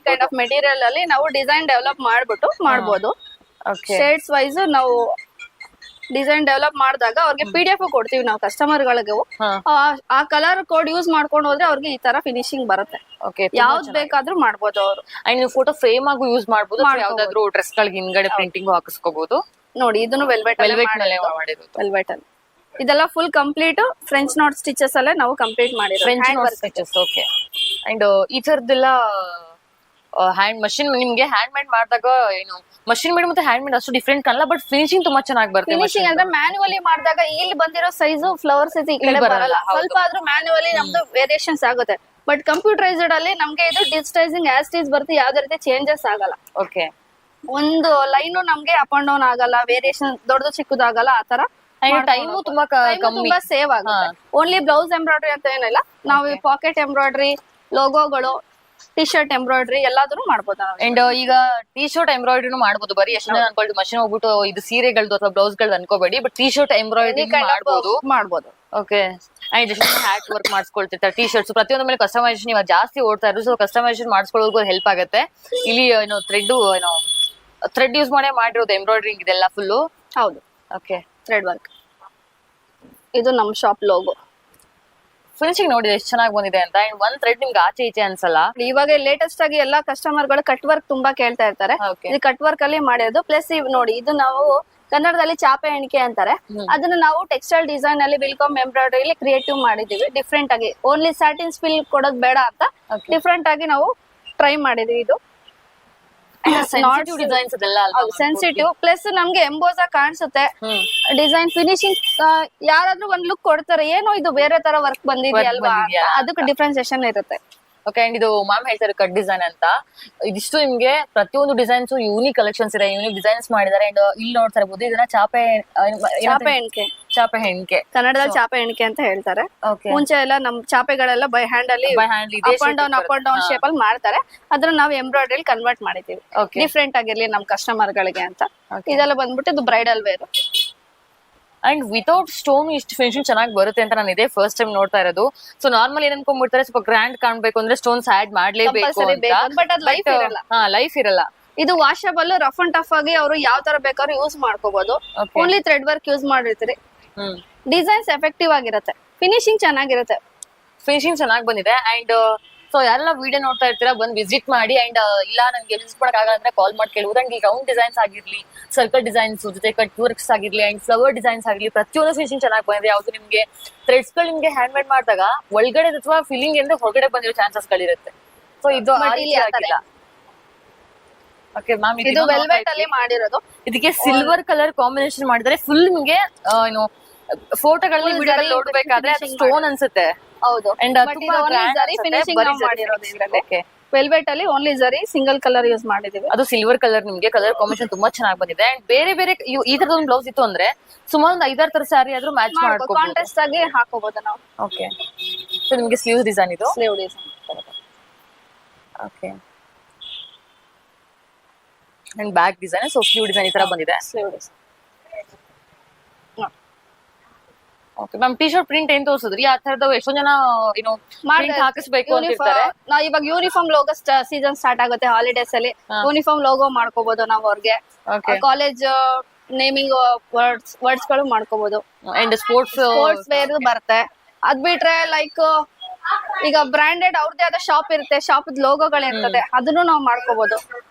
[SPEAKER 2] ಕೈಂಡ್ ಆಫ್ ಮೆಟೀರಿಯಲ್ ಅಲ್ಲಿ ನಾವು ಡಿಸೈನ್ ಡೆವಲಪ್ ಮಾಡ್ಬಿಟ್ಟು ಮಾಡ್ಬೋದು. ಶೇಡ್ಸ್ ವೈಸ್ ನಾವು ಡಿಸೈನ್ ಡೆವಲಪ್ ಮಾಡಿದಾಗ ಅವ್ರಿಗೆ PDF ಕೊಡ್ತೀವಿ ನಾವು ಕಸ್ಟಮರ್ ಗಳಿಗೆ. ಆ ಕಲರ್ ಕೋಡ್ ಯೂಸ್ ಮಾಡ್ಕೊಂಡು ಹೋದ್ರೆ ಅವ್ರಿಗೆ ಈ ತರ ಫಿನಿಶಿಂಗ್ ಬರುತ್ತೆ. ಯಾವ್ದು ಬೇಕಾದ್ರೂ ಮಾಡ್ಬೋದು ಅವರು.
[SPEAKER 1] ಅಂಡ್ ನೀವು ಫೋಟೋ ಫ್ರೇಮ್ ಆಗು ಯೂಸ್ ಮಾಡ್ಬೋದು, ಯಾವ್ದಾದ್ರು ಡ್ರೆಸ್ ಗಳಿಗೆ ಹಿಂದ್ಗಡೆ ಪ್ರಿಂಟಿಂಗ್ ಹಾಕಿಸ್ಕೋಬಹುದು.
[SPEAKER 2] ನೋಡಿ ಇದನ್ನು ವೆಲ್ವೆಟ್ ಅಲ್ಲಿ. ಇದೆಲ್ಲ full complete French not stitches ಅಲ್ಲೇ ನಾವು ಕಂಪ್ಲೀಟ್ ಮಾಡಿರೋದು.
[SPEAKER 1] French note stitches. Okay. And ಈ ತರದ್ದೆಲ್ಲ ಹ್ಯಾಂಡ್ ಮಷಿನ್ ನಿಮ್ಗೆ ಹ್ಯಾಂಡ್ ಮೇಡ್ ಮಾಡಿದಾಗ ಏನು ಮಷಿನ್ ಮೇಡ್ ಮತ್ತೆ ಹ್ಯಾಂಡ್ ಮೇಡ್ ಅಷ್ಟು ಡಿಫ್ರೆಂಟ್ ಕಾಣಲ್ಲ, ಬಟ್ ಫಿನಿಶಿಂಗ್ ತುಂಬಾ ಚೆನ್ನಾಗಿ ಬರುತ್ತೆ.
[SPEAKER 2] ಫಿನಿಶಿಂಗ್ ಅಂದ್ರೆ ಮ್ಯಾನ್ಯುವಲಿ ಮಾಡಿದಾಗ ಇಲ್ಲಿ ಬಂದಿರೋ ಸೈಜ್ ಫ್ಲವರ್ ಸೈಜ್ ಈ ಕಡೆ ಬರಲ್ಲ. ಸ್ವಲ್ಪ ಆದ್ರೂ ಮ್ಯಾನ್ಯುವಲಿ ನಮ್ದು ವೇರಿಯೇಷನ್ಸ್ ಆಗುತ್ತೆ. ಬಟ್ ಕಂಪ್ಯೂಟರೈಸ್ಡ್ ಅಲ್ಲಿ ನಮ್ಗೆ ಇದು ಡಿಜಿಟೈಸಿಂಗ್ ಆಸ್ ಇಟ್ ಈಸ್ ಬರುತ್ತೆ, ಯಾವ್ದೇ ರೀತಿ ಚೇಂಜಸ್ ಆಗಲ್ಲ.
[SPEAKER 1] ಓಕೆ.
[SPEAKER 2] ಒಂದು ಲೈನ್ ನಮ್ಗೆ ಅಪ್ ಅಂಡ್ ಡೌನ್ ಆಗಲ್ಲ, ವೇರಿಯೇಷನ್ ದೊಡ್ಡದು ಚಿಕ್ಕದಾಗಲ್ಲ, ಆತರ
[SPEAKER 1] ಟೈಮು ತುಂಬಾ
[SPEAKER 2] ಸೇವ್ ಆಗುತ್ತೆ. ಓನ್ಲಿ ಬ್ಲೌಸ್ ಎಂಬ್ರಾಯ್ಡ್ರಿ ಅಂತ ಏನಿಲ್ಲ, ನಾವು ಪಾಕೆಟ್ ಎಂಬ್ರಾಯ್ಡ್ರಿ, ಲೋಗೋಗಳು, ಟಿ ಶರ್ಟ್ ಎಂಬ್ರಾಯ್ಡ್ರಿ ಎಲ್ಲಾದ್ರೂ ಮಾಡ್ಬೋದು ನಾವು.
[SPEAKER 1] ಅಂಡ್ ಈಗ ಟಿ ಶರ್ಟ್ ಎಂಬ್ರಾಯ್ಡ್ರಿನೂ ಮಾಡ್ಬೋದು. ಬರೀ ಎಷ್ಟು ಜನ ಅನ್ಕೊಳ್ತು ಮಷಿನ್ ಹೋಗ್ಬಿಟ್ಟು ಇದು ಸೀರೆಗಳದ್ದು ಅಥವಾ ಬ್ಲೌಸ್ ಗಳದ್ದು ಅನ್ಕೋಬೇಡಿ, ಬಟ್ ಟಿ ಶರ್ಟ್ ಎಂಬ್ರಾಯ್ಡ್ರಿ ಮಾಡ್ಬೋದು. ಓಕೆ. ಅಂಡ್ ಹ್ಯಾಟ್ ವರ್ಕ್ ಮಾಡಿಸ್ಕೊಳ್ತಿರ್ತಾರೆ, ಟಿ ಶರ್ಟ್ಸ್ ಪ್ರತಿಯೊಂದು ಮೇಲೆ ಕಸ್ಟಮೈಸೇಷನ್ ಇವಾಗ ಜಾಸ್ತಿ ಓಡ್ತಾ ಇರೋದು. ಸೊ ಕಸ್ಟಮೈಸೇಷನ್ ಮಾಡಿಸ್ಕೊಳ್ಳೋದು ಹೆಲ್ಪ್ ಆಗುತ್ತೆ. ಇಲ್ಲಿ ಏನೋ ಥ್ರೆಡ್ ಯೂಸ್ ಮಾಡೇ ಮಾಡಿರೋದು ಎಂಬ್ರಾಯ್ಡ್ರಿಂಗ್ ಇದೆಲ್ಲ ಫುಲ್ಲು.
[SPEAKER 2] ಹೌದು.
[SPEAKER 1] ಓಕೆ.
[SPEAKER 2] Thread work. ಇದು ನಮ್ ಶಾಪ್ ಲೋಗೋ.
[SPEAKER 1] ಫಿನಿಶಿಂಗ್ ನೋಡಿದೆ ಎಷ್ಟು ಚೆನ್ನಾಗಿ ಬಂದಿದೆ ಅಂತ. ಅಂಡ್ ಒಂದ್ ಥ್ರೆಡ್ ನಿಮ್ಗೆ ಆಚೆ ಈಚೆ ಅನ್ಸಲ್ಲ.
[SPEAKER 2] ಇವಾಗ ಲೇಟೆಸ್ಟ್ ಆಗಿ ಎಲ್ಲಾ ಕಸ್ಟಮರ್ ಗಳು ಕಟ್ ವರ್ಕ್ ತುಂಬಾ ಕೇಳ್ತಾ ಇರ್ತಾರೆ. ಇದು ಕಟ್ ವರ್ಕ್ ಅಲ್ಲಿ ಮಾಡಿರೋದು. ಪ್ಲಸ್ ನೋಡಿ, ಇದು ನಾವು ಕನ್ನಡದಲ್ಲಿ ಚಾಪೆ ಎಣಿಕೆ ಅಂತಾರೆ. ಅದನ್ನ ನಾವು ಟೆಕ್ಸ್ಟೈಲ್ ಡಿಸೈನ್ ಅಲ್ಲಿ ವಿಲ್ಕಾಮ್ ಎಂಬ್ರಾಯ್ಡ್ರಿ ಕ್ರಿಯೇಟಿವ್ ಮಾಡಿದೀವಿ ಡಿಫ್ರೆಂಟ್ ಆಗಿ. ಓನ್ಲಿ ಸ್ಯಾಟಿನ್ ಸ್ಪಿಲ್ ಕೊಡೋದು ಬೇಡ ಅಂತ ಡಿಫ್ರೆಂಟ್ ಆಗಿ ನಾವು ಟ್ರೈ ಮಾಡಿದೀವಿ. ಇದು ಸೆನ್ಸಿಟಿವ್ ಪ್ಲಸ್ ನಮ್ಗೆ ಎಂಬೋಸ್ ಕಾಣಿಸುತ್ತೆ ಡಿಸೈನ್. ಫಿನಿಶಿಂಗ್ ಯಾರಾದ್ರೂ ಒಂದ್ ಲುಕ್ ಕೊಡ್ತಾರೆ, ಏನೋ ಇದು ಬೇರೆ ತರ ವರ್ಕ್ ಬಂದಿದೆ ಅಲ್ವಾ, ಅದಕ್ಕೆ ಡಿಫ್ರೆನ್ಸಿಯೇಷನ್ ಇರುತ್ತೆ.
[SPEAKER 1] ಓಕೆ. ಅಂಡ್ ಇದು ಮ್ಯಾಮ್ ಹೇಳ್ತಾರೆ ಕಟ್ ಡಿಸೈನ್ ಅಂತ. ಇದಿಷ್ಟು ನಿಮ್ಗೆ ಪ್ರತಿಯೊಂದು ಡಿಸೈನ್ಸ್ ಯೂನಿಕ್ ಕಲೆಕ್ಷನ್ಸ್ ಇದೆ, ಯೂನಿಕ್ ಡಿಸೈನ್ಸ್ ಮಾಡಿದ್ದಾರೆ. ಅಂಡ್ ಇಲ್ಲಿ ನೋಡ್ತಾ ಇರಬಹುದು, ಇದನ್ನ ಚಾಪೆ ಹೆಣ್ಕೆ
[SPEAKER 2] ಕನ್ನಡದಲ್ಲಿ ಚಾಪೆ ಎಣಿಕೆ ಅಂತ ಹೇಳ್ತಾರೆ. ಮುಂಚೆ ಎಲ್ಲ ನಮ್ ಚಾಪೆಗಳೆಲ್ಲ ಬೈ ಹ್ಯಾಂಡ್ ಅಲ್ಲಿ ಅಪ್ ಅಂಡ್ ಡೌನ್ ಶೇಪ್ ಅಲ್ಲಿ ಮಾಡ್ತಾರೆ. ಅದನ್ನ ನಾವು ಎಂಬ್ರಾಯ್ಡ್ರಿ ಕನ್ವರ್ಟ್ ಮಾಡಿದೀವಿ ಡಿಫ್ರೆಂಟ್ ಆಗಿರ್ಲಿ ನಮ್ ಕಸ್ಟಮರ್ ಗಳಿಗೆ ಅಂತ. ಇದೆಲ್ಲ ಬಂದ್ಬಿಟ್ಟು ಇದು bridal wear.
[SPEAKER 1] And without stone ಇಷ್ಟು ಫಿನಿಶಿಂಗ್ ಚೆನ್ನಾಗಿ ಬರುತ್ತೆ ಅಂತ ನಾನು ಇದೇ ಫಸ್ಟ್ ಟೈಮ್ ನೋಡ್ತಾ ಇರೋದು. ಸೊ ನಾರ್ಮಲ್ ಏನ್ ಅನ್ಕೊಂಡ್ಬಿಡ್ತಾರೆ, ಸ್ವಲ್ಪ ಗ್ರ್ಯಾಂಡ್ ಕಾಣ್ಬೇಕು ಅಂದ್ರೆ ಸ್ಟೋನ್ಸ್ ಆಡ್ ಮಾಡ್ಲೇಬೇಕು ಅಂತ.
[SPEAKER 2] ಬಟ್ ಅದು
[SPEAKER 1] ಲೈಫ್ ಇರಲ್ಲ.
[SPEAKER 2] ಇದು ವಾಷಬಲ್, ರಫ್ ಅಂಡ್ ಟಫ್ ಆಗಿ ಅವರು ಯಾವ ತರ ಬೇಕಾದ್ರೂ ಯೂಸ್ ಮಾಡ್ಕೋಬಹುದು. ಓನ್ಲಿ ಥ್ರೆಡ್ ವರ್ಕ್ ಯೂಸ್ ಮಾಡಿರ್ತೀರಿ. ಡಿಸೈನ್ಸ್ ಎಫೆಕ್ಟಿವ್ ಆಗಿರುತ್ತೆ, ಫಿನಿಶಿಂಗ್ ಚೆನ್ನಾಗಿರುತ್ತೆ.
[SPEAKER 1] ಫಿನಿಶಿಂಗ್ ಚೆನ್ನಾಗಿ ಬಂದಿದೆ. ಅಂಡ್ ಸೊ ಯಾರೆಲ್ಲ ವಿಡಿಯೋ ನೋಡ್ತಾ ಇರ್ತೀರಾ ಬಂದು ವಿಸಿಟ್ ಮಾಡಿ. ಅಂಡ್ ಇಲ್ಲ ನನ್ಗೆ ವಿಸಿಟ್ ಮಾಡಕ್ ಆಗಲ್ಲ ಅಂದ್ರೆ ಕಾಲ್ ಮಾಡಿ ಕೇಳ್ಬೋದು. ಅಂಡ್ ಈ ರೌಂಡ್ ಡಿಸೈನ್ಸ್ ಆಗಿರ್ಲಿ, ಸರ್ಕಲ್ ಡಿಸೈನ್ಸ್ ಜೊತೆ ಕಟ್ ವರ್ಕ್ಸ್ ಆಗಿರ್ಲಿ, ಅಂಡ್ ಫ್ಲವರ್ ಡಿಸೈನ್ಸ್ ಆಗಿರ್ಲಿ, ಪ್ರತಿಯೊಂದು ಫಿನಿಶಿಂಗ್ ಚೆನ್ನಾಗಿ ಬಂದಿದೆ. ಯಾವ್ದು ನಿಮ್ಗೆ ಥ್ರೆಡ್ಸ್ ಗಳು ನಿಮ್ಗೆ ಹ್ಯಾಂಡ್ ಮೇಡ್ ಮಾಡಿದಾಗ ಒಳಗಡೆ ಅಥವಾ ಫಿಲ್ಲಿಂಗ್ ಅಂದ್ರೆ ಹೊರಗಡೆ ಬಂದಿರೋ ಚಾನ್ಸಸ್ ಗಳಿರುತ್ತೆ. ಸೊ ಇದು ಆಗಿಲ್ಲ. ಓಕೆ ಮ್ಯಾಮ್,
[SPEAKER 2] ಇದು ವೆಲ್ವೆಟ್ ಅಲ್ಲಿ ಮಾಡಿರೋದು.
[SPEAKER 1] ಇದಕ್ಕೆ ಸಿಲ್ವರ್ ಕಲರ್ ಕಾಂಬಿನೇಷನ್ ಮಾಡಿದರೆ ಫುಲ್ ನಿಮ್ಗೆ ಏನು ಫೋಟೋಗಳಲ್ಲಿ ವಿಡಿಯೋದಲ್ಲಿ ನೋಡ್ಬೇಕಾದ್ರೆ ಸ್ಟೋನ್ ಅನ್ಸುತ್ತೆ.
[SPEAKER 2] ಹೌದು.
[SPEAKER 1] ಅಂಡ್
[SPEAKER 2] ವೆಲ್ವೆಟ್ ಅಲ್ಲಿ ಓನ್ಲಿ ಜರಿ ಸಿಂಗಲ್ ಕಲರ್ ಯೂಸ್ ಮಾಡಿದೀವಿ.
[SPEAKER 1] ಅದು ಸಿಲ್ವರ್ ಕಲರ್ ನಿಮ್ಗೆ ಕಲರ್ ಕಾಂಬಿನೇಷನ್ ತುಂಬಾ ಚೆನ್ನಾಗಿ ಬಂದಿದೆ. ಅಂಡ್ ಬೇರೆ ಬೇರೆ ಈ ತರದ ಒಂದು ಬ್ಲೌಸ್ ಇತ್ತು ಅಂದ್ರೆ ಸುಮಾರು ಒಂದು 5-6 ತರ ಸ್ಯಾರಿ ಆದ್ರೂ ಮ್ಯಾಚ್ ಮಾಡ್ಕೋಬಹುದು,
[SPEAKER 2] ಕಾಂಟ್ರಾಸ್ಟ್ ಆಗಿ ಹಾಕೋಬಹುದು ನಾವು.
[SPEAKER 1] ಓಕೆ. ಸೊ ನಿಮ್ಗೆ ಸ್ಲೀವ್ ಡಿಸೈನ್ ಇದು.
[SPEAKER 2] Sleeve design.
[SPEAKER 1] Okay. And back design. So sleeve design ಈ ತರ ಬಂದಿದೆ.
[SPEAKER 2] Sleeve design.
[SPEAKER 1] Okay ma'am, T shirt print ಏನ್ ತೋರಿಸಿದ್ರಿ? ಆ ತರದ ಎಷ್ಟೊಂದು ಜನ ಏನು ಪ್ರಿಂಟ್ ಹಾಕಿಸ್ಬೇಕು ಅಂತ ಇರ್ತಾರೆ.
[SPEAKER 2] ನಾವು ಇವಾಗ ಯೂನಿಫಾರ್ಮ್ ಲೋಗೋ ಸೀಸನ್ ಸ್ಟಾರ್ಟ್ ಆಗುತ್ತೆ, ಹಾಲಿಡೇಸ್ ಅಲ್ಲಿ ಯೂನಿಫಾರ್ಮ್ ಲೋಗೋ ಮಾಡ್ಕೋಬಹುದು ನಾವು. ಅವ್ರಿಗೆ ಕಾಲೇಜ್ ನೇಮಿಂಗ್ ವರ್ಡ್ಸ್ ಗಳು ಮಾಡ್ಕೋಬಹುದು.
[SPEAKER 1] ಅಂಡ್ ಸ್ಪೋರ್ಟ್ಸ್
[SPEAKER 2] ವೇರ್ ಬರುತ್ತೆ. ಅದ್ ಬಿಟ್ರೆ ಲೈಕ್ ಈಗ ಬ್ರಾಂಡೆಡ್ ಅವ್ರದೇ ಆದ ಶಾಪ್ ಇರುತ್ತೆ, ಶಾಪ್ ಲೋಗೋಗಳು ಇರ್ತದೆ, ಅದನ್ನು ನಾವು ಮಾಡ್ಕೋಬಹುದು.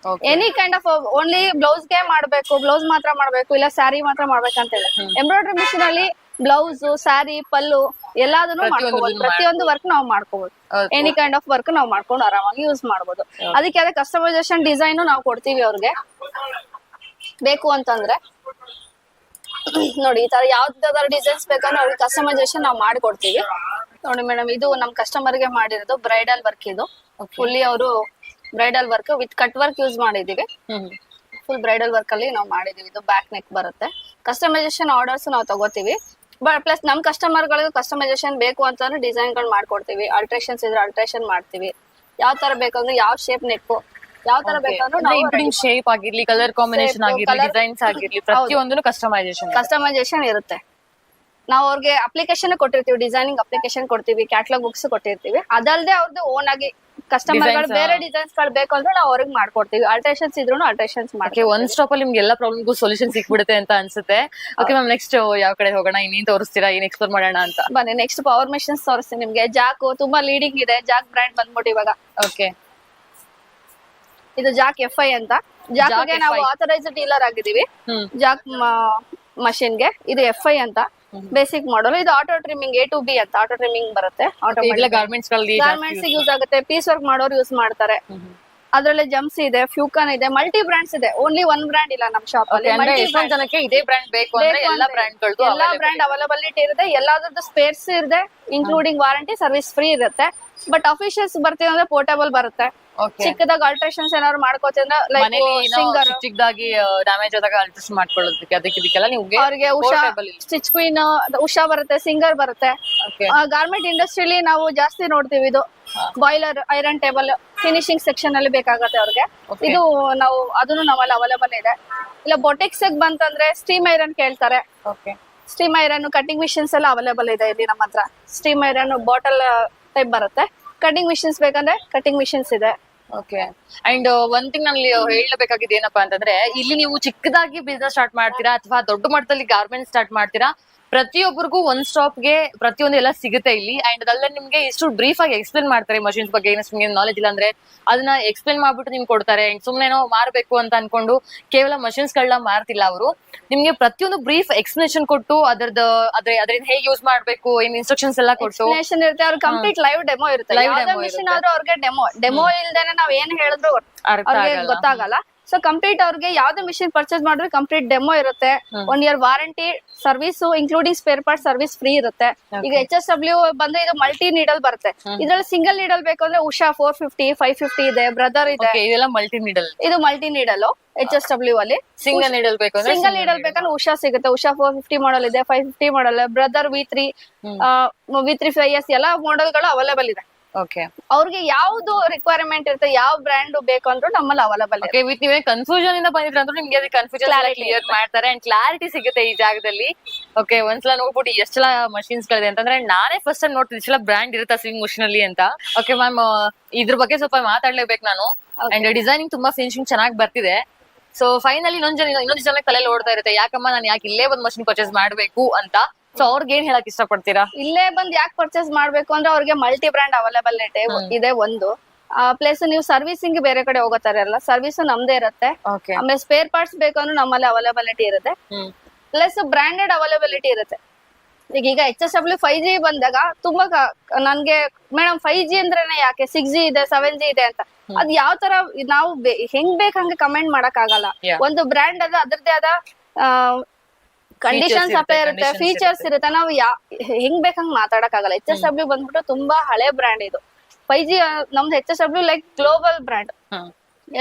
[SPEAKER 2] Any kind of only blouse ಗೆ ಮಾಡ್ಬೇಕು, ಬ್ಲೌಸ್ ಮಾತ್ರ ಮಾಡ್ಬೇಕು, ಇಲ್ಲ ಸ್ಯಾರಿ ಮಾತ್ರ ಮಾಡ್ಬೇಕಂತ ಹೇಳಿ ಎಂಬ್ರಾಯ್ಡ್ರಿ ಮಿಷಿನ್ ಅಲ್ಲಿ ಬ್ಲೌಸ್, ಸ್ಯಾರಿ, ಪಲ್ಲು ಎಲ್ಲಾದನ್ನು ಮಾಡ್ಕೋಬಹುದು. ಪ್ರತಿಯೊಂದು ವರ್ಕ್ ನಾವು ಮಾಡ್ಕೋಬಹುದು. ಎನಿ ಕೈಂಡ್ ಆಫ್ ವರ್ಕ್ ನಾವು ಮಾಡ್ಕೊಂಡು ಆರಾಮಾಗಿ ಯೂಸ್ ಮಾಡಬಹುದು. ಅದಕ್ಕೆ ಅದೇ ಕಸ್ಟಮೈಸೇಷನ್ ಡಿಸೈನ್ ನಾವು ಕೊಡ್ತೀವಿ ಅವ್ರಿಗೆ ಬೇಕು ಅಂತಂದ್ರೆ. ನೋಡಿ, ಈ ತರ ಯಾವ್ದಾದ್ರು ಡಿಸೈನ್ಸ್ ಬೇಕಂದ್ರೆ ಅವ್ರಿಗೆ ಕಸ್ಟಮೈಸೇಷನ್ ನಾವು ಮಾಡ್ಕೊಡ್ತೀವಿ. ನೋಡಿ ಮೇಡಮ್, ಇದು ನಮ್ ಕಸ್ಟಮರ್ ಗೆ ಮಾಡಿರೋದು ಬ್ರೈಡಲ್ ವರ್ಕ್. ಇದು ಫುಲ್ಲಿ ಅವರು bridal work with cut work use ಮಾಡಿದೀವಿ. ಫುಲ್ ಬ್ರೈಡಲ್ ವರ್ಕ್ ಅಲ್ಲಿ ನಾವು ಮಾಡಿದೀವಿ. ಇದು ಬ್ಯಾಕ್ ನೆಕ್ ಬರುತ್ತೆ. ಕಸ್ಟಮೈಸೇಷನ್ ಆರ್ಡರ್ಸ್ ನಾವು ತಗೋತೀವಿ. ಪ್ಲಸ್ ನಮ್ ಕಸ್ಟಮರ್ ಗಳಿಗೆ ಕಸ್ಟಮೈಸೇಷನ್ ಬೇಕು ಅಂತಂದ್ರೆ ಡಿಸೈನ್ ಗಳು ಮಾಡ್ಕೊಡ್ತೀವಿ. ಅಲ್ಟ್ರೇಷನ್ಸ್ ಇದ್ರೆ ಅಲ್ಟ್ರೇಷನ್ ಮಾಡ್ತೀವಿ. ಯಾವ ತರ ಬೇಕಂದ್ರೆ ಯಾವ ಶೇಪ್ ನೆಕ್, ಯಾವ ತರ ಬೇಕಂದ್ರೆ
[SPEAKER 1] ಶೇಪ್ ಆಗಿರ್ಲಿ, ಕಲರ್ ಕಾಂಬಿನೇಷನ್ ಆಗಿರ್ಲಿ, ಡಿಸೈನ್ಸ್ ಆಗಿರ್ಲಿ, ಪ್ರತಿಯೊಂದು
[SPEAKER 2] ಕಸ್ಟಮೈಸೇಷನ್ ಇರುತ್ತೆ. ನಾವು ಅವ್ರಿಗೆ ಅಪ್ಲಿಕೇಶನ್ ಕೊಟ್ಟಿರ್ತೀವಿ, ಡಿಸೈನಿಂಗ್ ಅಪ್ಲಿಕೇಶನ್ ಕೊಡ್ತೀವಿ, ಕ್ಯಾಟಲಾಗ್ ಬುಕ್ಸ್ ಕೊಟ್ಟಿರ್ತೀವಿ. ಅದಲ್ಲದೆ ಅವ್ರದ್ದು ಓನ್ ಆಗಿ ಕಸ್ಟಮರ್ ಗಳು ಬೇರೆ ಡಿಸೈನ್ಸ್ ಗಳು ಬೇಕು ಅಂದ್ರೆ ನಾವು ಅವ್ರಿಗೆ ಮಾಡ್ಕೊಡ್ತೀವಿ. ಅಲ್ಟ್ರೇಷನ್ಸ್ ಇದ್ರು ಅಲ್ಟ್ರೇಷನ್ಸ್ ಮಾಡಿ
[SPEAKER 1] ಒಂದ್ ಸ್ಟಾಪ್ ಅಲ್ಲಿ ನಿಮ್ಗೆ ಎಲ್ಲಾ ಪ್ರಾಬ್ಲಮ್ಗೂ ಸೊಲ್ಯೂಷನ್ ಸಿಕ್ಬಿಡುತ್ತೆ ಅಂತ ಅನ್ಸುತ್ತೆ. ಓಕೆ ಮ್ಯಾಮ್, ನೆಕ್ಸ್ಟ್ ಯಾವ ಕಡೆ ಹೋಗೋಣ? ಇನ್ನೇನ್ ತೋರಿಸ್ತೀರಾ, ಏನ್ ಎಕ್ಸ್ಪ್ಲೋರ್ ಮಾಡೋಣ ಅಂತ?
[SPEAKER 2] ಬನ್ನಿ, ನೆಕ್ಸ್ಟ್ ಪವರ್ ಮೆಷಿನ್ಸ್ ತೋರಿಸ್ತೀನಿ ನಿಮ್ಗೆ. ಜಾಕ್ ತುಂಬಾ ಲೀಡಿಂಗ್ ಇದೆ. ಜಾಕ್ ಬ್ರ್ಯಾಂಡ್ ಬಂದ್ಬಿಟ್ಟು ಇವಾಗ.
[SPEAKER 1] ಓಕೆ.
[SPEAKER 2] ಇದು ಜಾಕ್ FI ಅಂತ. ಜಾಕ್ಗೆ ನಾವು ಆಥರೈಸ್ಡ್ ಡೀಲರ್ ಆಗಿದೀವಿ ಜಾಕ್ ಮಷಿನ್ ಗೆ. ಇದು FI ಅಂತ. Basic model. ಇದು auto trimming A to B ಅಂತ ಆಟೋ ಟ್ರಿಮ್ಮಿಂಗ್ ಬರುತ್ತೆ.
[SPEAKER 1] ಗಾರ್ಮೆಂಟ್ಸ್
[SPEAKER 2] ಗಾರ್ಮೆಂಟ್ಸ್ ಯೂಸ್ ಆಗುತ್ತೆ, ಪೀಸ್ ವರ್ಕ್ ಮಾಡೋರು ಯೂಸ್ ಮಾಡ್ತಾರೆ. ಅದ್ರಲ್ಲಿ ಜಮ್ಸ್ ಇದೆ, ಫ್ಯೂಕನ್ ಇದೆ, ಮಲ್ಟಿ ಬ್ರಾಂಡ್ಸ್ ಇದೆ. ಓನ್ಲಿ ಒನ್ ಬ್ರಾಂಡ್ ಇಲ್ಲ ನಮ್ ಶಾಪ್ ಅಲ್ಲಿ.
[SPEAKER 1] ಎಷ್ಟೊಂದ್ ಜನಕ್ಕೆ ಇದೇ ಬ್ರ್ಯಾಂಡ್ ಬೇಕು ಅಂದ್ರೆ ಎಲ್ಲಾ
[SPEAKER 2] ಬ್ರಾಂಡ್ ಅವೈಲಬಿಲಿಟಿ ಇರುತ್ತೆ. ಎಲ್ಲಾದ್ರದ್ದು ಸ್ಪೇರ್ಸ್ ಇದೆ, ಇನ್ಕ್ಲೂಡಿಂಗ್ ವಾರಂಟಿ, ಸರ್ವಿಸ್ ಫ್ರೀ ಇರುತ್ತೆ. ಬಟ್ ಅಫಿಷಿಯಲ್ಸ್ ಬರ್ತೀವಿ ಅಂದ್ರೆ ಪೋರ್ಟಬಲ್ ಬರುತ್ತೆ. ಚಿಕ್ಕದಾಗ ಆಲ್ಟ್ರೇಷನ್ಸ್ ಏನಾದ್ರು ಮಾಡ್ಕೋತಿದ್ರೆ ಲೈಕ್ ಸಿಂಗರ್
[SPEAKER 1] ಚಿಕ್ಕದಾಗಿ ಡ್ಯಾಮೇಜ್ ಆದಾಗ ಅಲ್ಟ್ರೇಷನ್ ಮಾಡ್ಕೊಳ್ಳೋದಕ್ಕೆ ಇದಕ್ಕೆಲ್ಲ ನಿಮ್ಗೆ
[SPEAKER 2] ಅವ್ರಿಗೆ ಸ್ಟಿಚ್ ಕ್ವೀನ್ ಉಷಾ ಬರುತ್ತೆ, ಸಿಂಗರ್ ಬರುತ್ತೆ. ಗಾರ್ಮೆಂಟ್ ಇಂಡಸ್ಟ್ರಿಲಿ ನಾವು ಜಾಸ್ತಿ ನೋಡ್ತೀವಿ ಇದು boiler, iron table, finishing section ಅಲ್ಲಿ ಬೇಕಾಗತ್ತೆ ಅವ್ರಿಗೆ. ಇದು ನಾವು ಅದನ್ನು ನಮ್ಮಲ್ಲಿ ಅವೈಲೇಬಲ್ ಇದೆ. ಇಲ್ಲ ಬೊಟಿಕ್ಸ್ ಬಂತಂದ್ರೆ ಸ್ಟೀಮ್ ಐರನ್ ಕೇಳ್ತಾರೆ. ಸ್ಟೀಮ್ ಐರನ್ ಕಟಿಂಗ್ ಮಿಷಿನ್ಸ್ ಎಲ್ಲ ಅವೈಲೇಬಲ್ ಇದೆ ಇಲ್ಲಿ ನಮ್ಮ ಹತ್ರ. ಸ್ಟೀಮ್ ಐರನ್ ಬಾಟಲ್ ಟೈಪ್ ಬರುತ್ತೆ. ಕಟಿಂಗ್ ಮಿಷಿನ್ಸ್ ಬೇಕಂದ್ರೆ ಕಟಿಂಗ್ ಮಿಷಿನ್ಸ್ ಇದೆ.
[SPEAKER 1] ಓಕೆ. ಅಂಡ್ ಒಂದ್ ಥಿಂಗ್ ನಾನು ಹೇಳಬೇಕಾಗಿದೆ ಏನಪ್ಪಾ ಅಂತಂದ್ರೆ, ಇಲ್ಲಿ ನೀವು ಚಿಕ್ಕದಾಗಿ ಬಿಸ್ನೆಸ್ ಸ್ಟಾರ್ಟ್ ಮಾಡ್ತೀರಾ ಅಥವಾ ದೊಡ್ಡ ಮಟ್ಟದಲ್ಲಿ ಗಾರ್ಮೆಂಟ್ ಸ್ಟಾರ್ಟ್ ಮಾಡ್ತೀರಾ, ಪ್ರತಿಯೊಬ್ಬರಿಗೂ ಒಂದ್ ಸ್ಟಾಪ್ ಗೆ ಪ್ರತಿಯೊಂದು ಎಲ್ಲ ಸಿಗುತ್ತೆ ಇಲ್ಲಿ. ಅಂಡ್ ಅದಲ್ಲೇ ನಿಮ್ಗೆ ಇಷ್ಟು ಬ್ರೀಫ್ ಆಗಿ ಎಕ್ಸ್ಪ್ಲೇನ್ ಮಾಡ್ತಾರೆ ಮಷಿನ್ಸ್ ಬಗ್ಗೆ. ನಿಮ್ಗೆ ನಾಲೆಜ್ ಇಲ್ಲ ಅಂದ್ರೆ ಅದನ್ನ ಎಕ್ಸ್ಪ್ಲೇನ್ ಮಾಡ್ಬಿಟ್ಟು ನಿಮ್ಗೆ ಕೊಡ್ತಾರೆ. ಸುಮ್ನೆನೋ ಮಾರ್ಬೇಕು ಅಂತ ಅನ್ಕೊಂಡು ಕೇವಲ ಮಷಿನ್ಸ್ ಗಳನ್ನ ಮಾರ್ತಿಲ್ಲ ಅವರು. ನಿಮ್ಗೆ ಪ್ರತಿಯೊಂದು ಬ್ರೀಫ್ ಎಕ್ಸ್ಪ್ಲನೇಷನ್ ಕೊಟ್ಟು ಅದರಿಂದ ಹೇಗೆ ಯೂಸ್ ಮಾಡ್ಬೇಕು, ಏನ್ ಇನ್ಸ್ಟ್ರಕ್ಷನ್ಸ್ ಎಲ್ಲ ಕೊಟ್ಟು
[SPEAKER 2] ಇರುತ್ತೆ. ಅವ್ರ ಕಂಪ್ಲೀಟ್ ಲೈವ್ ಡೆಮೋ ಇರುತ್ತೆ. ಮಿಷಿನ್ ಆದ್ರೂ ಅವ್ರಿಗೆ ಡೆಮೋ ಇಲ್ದೇನೆ ನಾವ್ ಏನ್ ಹೇಳಿದ್ರು ಅವ್ರಿಗೆ ಗೊತ್ತಾಗಲ್ಲ. ಸೊ ಕಂಪ್ಲೀಟ್ ಅವ್ರಿಗೆ ಯಾವ್ದು ಮಿಷಿನ್ ಪರ್ಚೇಸ್ ಮಾಡಿದ್ರೆ ಕಂಪ್ಲೀಟ್ ಡೆಮೋ ಇರುತ್ತೆ. 1 year warranty, service including spare part service free ಇರುತ್ತೆ. ಈಗ HSW ಬಂದ್ರೆ ಇದು ಮಲ್ಟಿ ನೀಡಲ್ ಬರುತ್ತೆ. ಇದ್ರಲ್ಲಿ ಸಿಂಗಲ್ ನೀಡಲ್ ಬೇಕು ಅಂದ್ರೆ ಉಷಾ 450, 550 ಇದೆ, ಬ್ರದರ್ ಇದೆ.
[SPEAKER 1] ಇದೆಲ್ಲ ಮಲ್ಟಿ ನೀಡಲ್.
[SPEAKER 2] ಇದು ಮಲ್ಟಿ ನೀಡಲ್ HSW ಅಲ್ಲಿ.
[SPEAKER 1] ಸಿಂಗಲ್ ನೀಡಲ್
[SPEAKER 2] ಬೇಕಂದ್ರೆ ಉಷಾ ಸಿಗುತ್ತೆ. ಉಷಾ 450 ಮಾಡಲ್ ಇದೆ, 550 ಮಾಡಲ್, ಬ್ರದರ್ V3, V3 5S ಎಲ್ಲ ಮಾಡೆಲ್ ಗಳು ಅವೈಲೇಬಲ್ ಇದೆ. ಅವ್ರಿಗೆ ಯಾವ್ದು ರಿಕ್ವೈರ್ಮೆಂಟ್ ಇರುತ್ತೆ, ಯಾವ ಬ್ರ್ಯಾಂಡ್ ಬೇಕು ಅಂದ್ರೂ ನಮ್ಮಲ್ಲಿ ಅವೈಲೇಬಲ್ ಇದೆ.
[SPEAKER 1] ನೀವೇ ಕನ್ಫ್ಯೂಷನ್ ಇಂದ ಬಂದಿದ್ರೆ ಅಂದ್ರೆ ನಿಮ್ಗೆ ಕನ್ಫ್ಯೂಷನ್ ಕ್ಲಿಯರ್ ಮಾಡ್ತಾರೆ ಅಂಡ್ ಕ್ಲಾರಿಟಿ ಸಿಗುತ್ತೆ ಈ ಜಾಗದಲ್ಲಿ. ಓಕೆ, ಒಂದ್ಸಲ ನೋಡ್ಬಿಟ್ಟು ಎಷ್ಟೆಲ್ಲ ಮಷಿನ್ಸ್ ಗಳಿದೆ ಅಂತಂದ್ರೆ ನಾನೇ ಫಸ್ಟ್ ಟೈಮ್ ನೋಡ್ತೀನಿ ಇಷ್ಟೆಲ್ಲ ಬ್ರ್ಯಾಂಡ್ ಇರುತ್ತಾ ಸ್ವಿಂಗ್ ಮಷಿನ್ ಅಲ್ಲಿ ಅಂತ. ಓಕೆ ಮ್ಯಾಮ್, ಇದ್ರ ಬಗ್ಗೆ ಸ್ವಲ್ಪ ಮಾತಾಡ್ಲೇಬೇಕು ನಾನು. ಅಂಡ್ ಡಿಸೈನಿಂಗ್ ತುಂಬಾ ಫಿನಿಶಿಂಗ್ ಚೆನ್ನಾಗಿ ಬರ್ತಿದೆ. ಸೊ ಫೈನಲಿ ಇನ್ನೊಂದು ಜನ ತಲೆಯಲ್ಲಿ ಓಡ್ತಾ ಇರುತ್ತೆ, ಯಾಕಮ್ಮ ನಾನು ಯಾಕೆ ಇಲ್ಲೇ ಒಂದು ಮಷಿನ್ ಪರ್ಚೇಸ್ ಮಾಡ್ಬೇಕು ಅಂತ. ಸೊ ಅವ್ರಿಗೆ ಏನ್ ಹೇಳಕ್ ಇಷ್ಟಪಡ್ತೀರಾ?
[SPEAKER 2] ಇಲ್ಲೇ ಬಂದ್ ಯಾಕೆ ಪರ್ಚೇಸ್ ಮಾಡ್ಬೇಕು ಅಂದ್ರೆ ಅವ್ರಿಗೆ ಮಲ್ಟಿ ಬ್ರ್ಯಾಂಡ್ ಅವೈಲೇಬಲ್ ಇದೆ ಒಂದು. ಪ್ಲೇಸ್ ನೀವು ಸರ್ವಿಸಿಂಗ್ ಬೇರೆ ಕಡೆ ಹೋಗೋತಾರಲ್ಲ, ಸರ್ವಿಸ್ ನಮ್ದೇ ಇರುತ್ತೆ. ಆಮೇಲೆ ಸ್ಪೇರ್ ಪಾರ್ಟ್ಸ್ ಬೇಕಂದ್ರೆ ನಮ್ಮಲ್ಲಿ ಅವೈಲೇಬಿಲಿಟಿ ಇರುತ್ತೆ. ಪ್ಲಸ್ ಬ್ರಾಂಡೆಡ್ ಅವೈಲೇಬಿಲಿಟಿ ಇರುತ್ತೆ. ಈಗ HSW 5G ಬಂದಾಗ ತುಂಬಾ ನನ್ಗೆ ಮೇಡಮ್ 5G ಅಂದ್ರೇನೆ ಯಾಕೆ 6G ಇದೆ 7G ಇದೆ ಅಂತ ಅದ್ ಯಾವ ತರ ನಾವು ಹೆಂಗ್ ಬೇಕ್ ಹಂಗೆ ಕಮೆಂಟ್ ಮಾಡಕ್ ಆಗಲ್ಲ. ಒಂದು ಬ್ರ್ಯಾಂಡ್ ಅದ ಅದ್ರದ್ದೇ ಆದ ಕಂಡೀಷನ್ಸ್ ಅಪ್ಲೈ ಇರುತ್ತೆ, ಫೀಚರ್ಸ್ ಇರುತ್ತೆ. ನಾವು ಹೆಂಗ್ ಬೇಕಂಗ್ ಮಾತಾಡಕ್ ಆಗಲ್ಲ. HSW ಬಂದ್ಬಿಟ್ಟು ತುಂಬಾ ಹಳೆ ಬ್ರ್ಯಾಂಡ್ ಇದು. 5G ನಮ್ದು HSW ಲೈಕ್ ಗ್ಲೋಬಲ್ ಬ್ರ್ಯಾಂಡ್,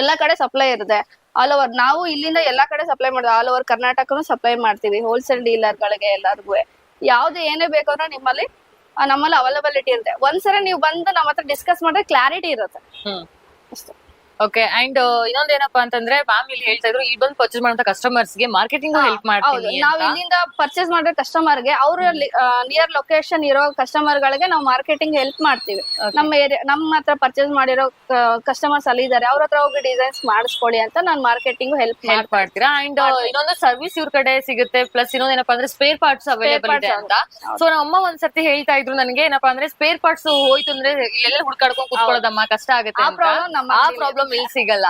[SPEAKER 2] ಎಲ್ಲಾ ಕಡೆ ಸಪ್ಲೈ ಇರುತ್ತೆ. ಆಲ್ ಓವರ್ ನಾವು ಇಲ್ಲಿಂದ ಎಲ್ಲಾ ಕಡೆ ಸಪ್ಲೈ ಮಾಡ್ತೀವಿ. ಆಲ್ ಓವರ್ ಕರ್ನಾಟಕನು ಸಪ್ಲೈ ಮಾಡ್ತೀವಿ ಹೋಲ್ಸೇಲ್ ಡೀಲರ್ ಗಳಿಗೆ ಎಲ್ಲರಿಗೂ. ಯಾವ್ದು ಏನೇ ಬೇಕಂದ್ರೆ ನಮ್ಮಲ್ಲಿ ಅವೈಲೇಬಿಲಿಟಿ ಇರುತ್ತೆ. ಒಂದ್ಸಲ ನೀವು ಬಂದು ನಮ್ಮ ಹತ್ರ ಡಿಸ್ಕಸ್ ಮಾಡಿದ್ರೆ ಕ್ಲಾರಿಟಿ ಇರುತ್ತೆ ಅಷ್ಟೇ.
[SPEAKER 1] ಓಕೆ. ಅಂಡ್ ಇನ್ನೊಂದೇನಪ್ಪಾ ಅಂತಂದ್ರೆ ಮ್ಯಾಮ್ ಇಲ್ಲಿ ಹೇಳ್ತಾ ಇದ್ರು, ಇಲ್ಲಿ ಬಂದು ಪರ್ಚೇಸ್ ಮಾಡುವಂತ ಕಸ್ಟಮರ್ಸ್ ಗೆ ಮಾರ್ಕೆಟಿಂಗ್ ಹೆಲ್ಪ್ ಮಾಡ್ತೀವಿ.
[SPEAKER 2] ನಾವು ಇಲ್ಲಿಂದ ಪರ್ಚೇಸ್ ಮಾಡಿರೋ ಕಸ್ಟಮರ್ ಗೆ ಅವ್ರ ನಿಯರ್ ಲೊಕೇಶನ್ ಇರೋ ಕಸ್ಟಮರ್ ಗಳಿಗೆ ನಾವು ಮಾರ್ಕೆಟಿಂಗ್ ಹೆಲ್ಪ್ ಮಾಡ್ತೀವಿ. ನಮ್ಮ ಹತ್ರ ಪರ್ಚೇಸ್ ಮಾಡಿರೋ ಕಸ್ಟಮರ್ಸ್ ಅಲ್ಲಿ ಇದಾರೆ, ಅವ್ರ ಹತ್ರ ಹೋಗಿ ಡಿಸೈನ್ಸ್ ಮಾಡಿಸ್ಕೊಡಿ ಅಂತ ನಾನು ಮಾರ್ಕೆಟಿಂಗ್ ಹೆಲ್ಪ್
[SPEAKER 1] ಮಾಡ್ತೀರಾ. ಅಂಡ್ ಇನ್ನೊಂದು ಸರ್ವಿಸ್ ಇವ್ರ ಕಡೆ ಸಿಗುತ್ತೆ. ಪ್ಲಸ್ ಇನ್ನೊಂದೇನಪ್ಪಾ ಅಂದ್ರೆ ಸ್ಪೇರ್ ಪಾರ್ಟ್ಸ್ ಅವೈಲೇಬಲ್ ಇದೆ ಅಂತ. ಸೊ ನಮ್ಮ ಅಮ್ಮ ಒಂದ್ಸತಿ ಹೇಳ್ತಾ ಇದ್ರು ನನಗೆ, ಏನಪ್ಪಾ ಅಂದ್ರೆ ಸ್ಪೇರ್ ಪಾರ್ಟ್ಸ್ ಹೋಯ್ತು ಅಂದ್ರೆ ಇಲ್ಲೆಲ್ಲ ಹುಡ್ಕಾಡ್ಕೊಂಡು ಕುತ್ಕೊಳ್ಳೋದಮ್ಮ ಕಷ್ಟ ಆಗುತ್ತೆ. ಆ ಪ್ರಾಬ್ಲಮ್ ಇಲ್ಲಿ ಸಿಗಲ್ಲ,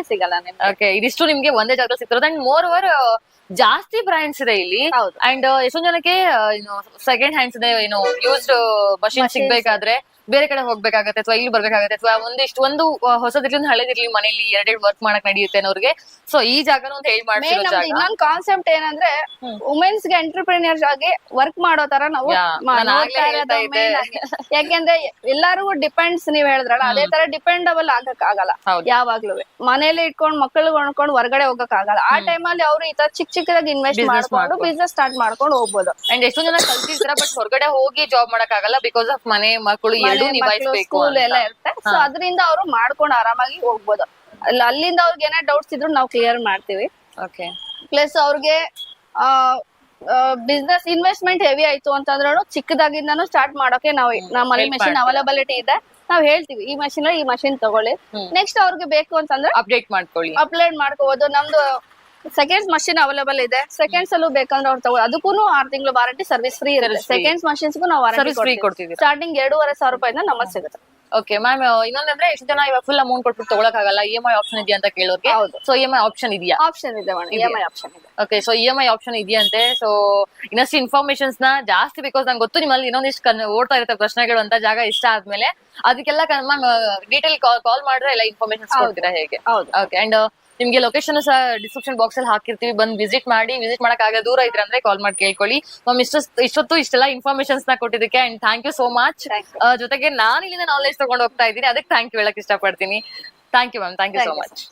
[SPEAKER 2] ಸಿಗಲ್ಲ.
[SPEAKER 1] ಓಕೆ, ಇದಿಷ್ಟು ನಿಮ್ಗೆ ಒಂದೇ ಜಾಗ ಸಿಗ್ತಿರೋದು. ಅಂಡ್ ಮೋರ್ ಓವರ್ ಜಾಸ್ತಿ ಬ್ರಾಂಡ್ಸ್ ಇದೆ ಇಲ್ಲಿ. ಅಂಡ್ ಎಷ್ಟೊಂದ್ ಜನಕ್ಕೆ ಸೆಕೆಂಡ್ ಹ್ಯಾಂಡ್ಸ್ ಇದೆ, ಯೂಸ್ಡ್ ಮಷಿನ್ ಸಿಗ್ಬೇಕಾದ್ರೆ ಬೇರೆ ಕಡೆ ಹೋಗ್ಬೇಕಾಗತ್ತೆ ಅಥವಾ ಇಲ್ಲಿ ಬರ್ಬೇಕಾಗತ್ತೆ, ಅಥವಾ ಒಂದು ಹೊಸದಿರ್ಲಿ ಹಳೆದಿರ್ಲಿ ಮನೇಲಿ ಎರಡೆರಡು ವರ್ಕ್ ಮಾಡಕ್ ನಡೆಯುತ್ತೆ ಅನ್ನೋರ್ಗೆ. ಸೊ ಈ ಜಾಗನ ಒಂದು ಹೇಳಿ ಮಾಡ್ತೀವಿ.
[SPEAKER 2] ಇನ್ನೊಂದು ಕಾನ್ಸೆಪ್ಟ್ ಏನಂದ್ರೆ ವುಮೆನ್ಸ್ ಗೆ ಎಂಟರ್ಪ್ರಿನಿಯರ್ಸ್ ಆಗಿ ವರ್ಕ್ ಮಾಡೋ ತರ ನಾವು ಯಾಕೆಂದ್ರೆ ಎಲ್ಲಾರು ಡಿಪೆಂಡ್ಸ್ ನೀವ್ ಹೇಳಿದ್ರಲ್ಲ, ಅದೇ ತರ ಡಿಪೆಂಡಬಲ್ ಆಗಕ್ ಆಗಲ್ಲ. ಯಾವಾಗ್ಲೂ ಮನೇಲಿ ಇಟ್ಕೊಂಡ್ ಮಕ್ಕಳು ಕೊಂಡ್ಕೊಂಡು ಹೊರಗಡೆ ಹೋಗಕ್ ಆಗಲ್ಲ. ಆ ಟೈಮಲ್ಲಿ ಅವ್ರು ಈ ತರ ಚಿಕ್ಕದಾಗಿ ಇನ್ವೆಸ್ಟ್ ಮಾಡ್ಕೊಂಡು ಬಿಸ್ನೆಸ್ ಸ್ಟಾರ್ಟ್ ಮಾಡ್ಕೊಂಡು ಹೋಗ್ಬೋದು.
[SPEAKER 1] ಅಂಡ್ ಎಷ್ಟೊಂದ್ ಜನ ಕಲ್ತಿರ್ತಾರ, ಬಟ್ ಹೊರಗಡೆ ಹೋಗಿ ಜಾಬ್ ಮಾಡಕ್ ಆಗಲ್ಲ ಬಿಕಾಸ್ ಆಫ್ ಮನೆ ಮಕ್ಕಳು
[SPEAKER 2] ಸ್ಕೂಲ್ ಎಲ್ಲ ಇರುತ್ತೆ. ಸೊ ಅದರಿಂದ ಅವರು ಮಾಡ್ಕೊಂಡು ಆರಾಮಾಗಿ ಹೋಗ್ಬೋದು. ಅಲ್ಲಿಂದ ಅವ್ರಿಗೆ ಏನೇ ಡೌಟ್ಸ್ ಇದ್ರು ನಾವು ಕ್ಲಿಯರ್ ಮಾಡ್ತೀವಿ. ಪ್ಲಸ್ ಅವ್ರಿಗೆ ಬಿಸ್ನೆಸ್ ಇನ್ವೆಸ್ಟ್ಮೆಂಟ್ ಹೆವಿ ಆಯ್ತು ಅಂತಂದ್ರೂ ಚಿಕ್ಕದಾಗಿಂದಾನು ಸ್ಟಾರ್ಟ್ ಮಾಡೋಕೆ ನಮ್ಮಲ್ಲಿ ಮೆಷಿನ್ ಅವೈಲೇಬಿಲಿಟಿ ಇದೆ. ನಾವ್ ಹೇಳ್ತೀವಿ ಈ ಮಷಿನ್ ತಗೊಳ್ಳಿ, ನೆಕ್ಸ್ಟ್ ಅವ್ರಿಗೆ ಬೇಕು ಅಂತಂದ್ರೆ ಅಪ್ಲೋಡ್ ಮಾಡ್ಕೋಬಹುದು. ನಮ್ದು ಸೆಕೆಂಡ್ಸ್ ಮಷಿನ್ ಅವೈಲೇಬಲ್ ಇದೆ. ಸೆಕೆಂಡ್ಸ್ ಅಲ್ಲೂ ಬೇಕಂದ್ರೆ ಅವ್ರು ತಗೋ, ಅದಕ್ಕೂ 6 ತಿಂಗಳು ವಾರಂಟಿ, ಸರ್ವಿಸ್ ಫ್ರೀ ಇರುತ್ತೆ. ಸೆಕೆಂಡ್ಸ್ ಮಷಿನ್ಸ್ಗೂ ನಾವು ವಾರಂಟಿ ಕೊಡ್ತೀವಿ. ಸ್ಟಾರ್ಟಿಂಗ್ 2,500 ರೂಪಾಯಿಂದ ನಮ್ಮಲ್ಲಿ ಸಿಗುತ್ತೆ.
[SPEAKER 1] ಓಕೆ ಮ್ಯಾಮ್, ಇನ್ನೊಂದಂದ್ರೆ ಎಷ್ಟು ಜನ ಇವಾಗ ಫುಲ್ ಅಮೌಂಟ್ ಕೊಟ್ಬಿಟ್ಟು ತಗೊಳಕ್ಕಾಗಲ್ಲ, EMI ಆಪ್ಷನ್ ಇದೆಯಾ ಅಂತ ಕೇಳೋಕೆ.
[SPEAKER 2] ಹೌದು.
[SPEAKER 1] ಸೊ EMI ಆಪ್ಷನ್ ಇದೆಯಾ?
[SPEAKER 2] ಆಪ್ಷನ್ ಇದೆ ಮೇಡಮ್, EMI ಆಪ್ಷನ್ ಇದೆ.
[SPEAKER 1] ಓಕೆ, ಸೊ EMI ಆಪ್ಷನ್ ಇದೆಯಂತೆ. ಸೊ ಇನ್ನಷ್ಟು ಇನ್ಫಾರ್ಮೇಶನ್ಸ್ ನ ಜಾಸ್ತಿ, ಬಿಕಾಸ್ ನಂಗೆ ಗೊತ್ತು ನಿಮ್ಮಲ್ಲಿ ಇನ್ನೊಂದಿಷ್ಟು ಓಡ್ತಾ ಇರುತ್ತೆ ಪ್ರಶ್ನೆಗಳು ಅಂತ ಜಾಗ ಇಷ್ಟ ಆದ್ಮೇಲೆ ಅದಕ್ಕೆಲ್ಲ ಮ್ಯಾಮ್ ಡೀಟೇಲ್ ಕಾಲ್ ಮಾಡಿದ್ರೆ ಎಲ್ಲ ಇನ್ಫಾರ್ಮೇಶನ್ಸ್ ಕೊಡ್ತೀರಾ ಹೇಗೆ?
[SPEAKER 2] ಹೌದು.
[SPEAKER 1] ಓಕೆ, ಅಂಡ್ ನಿಮ್ಗೆ ಲೊಕೇಶನ್ ಸಹ ಡಿಸ್ಕ್ರಿಪ್ಷನ್ ಬಾಕ್ಸ್ ಅಲ್ಲಿ ಹಾಕಿರ್ತೀವಿ, ಬಂದು ವಿಸಿಟ್ ಮಾಡಕ್ ಆಗ ದೂರ ಇದ್ರೆ ಅಂದ್ರೆ ಕಾಲ್ ಮಾಡಿ ಕೇಳ್ಕೊಳ್ಳಿ. ಮ್ಯಾಮ್ ಇಷ್ಟೊತ್ತು ಇಷ್ಟೆಲ್ಲ ಇನ್ಫಾರ್ಮೇಶನ್ಸ್ ನ ಕೊಟ್ಟಿದ್ದಕ್ಕೆ and thank you so much. ಜೊತೆಗೆ ನಾನು ಇಲ್ಲಿಂದ ನಾಲೆಜ್ ತಗೊಂಡು ಹೋಗ್ತಾ ಇದ್ದೀನಿ, ಅದಕ್ಕೆ ಥ್ಯಾಂಕ್ ಯು ಹೇಳಕ್ ಇಷ್ಟಪಡ್ತೀನಿ. Thank you ma'am, thank you so much.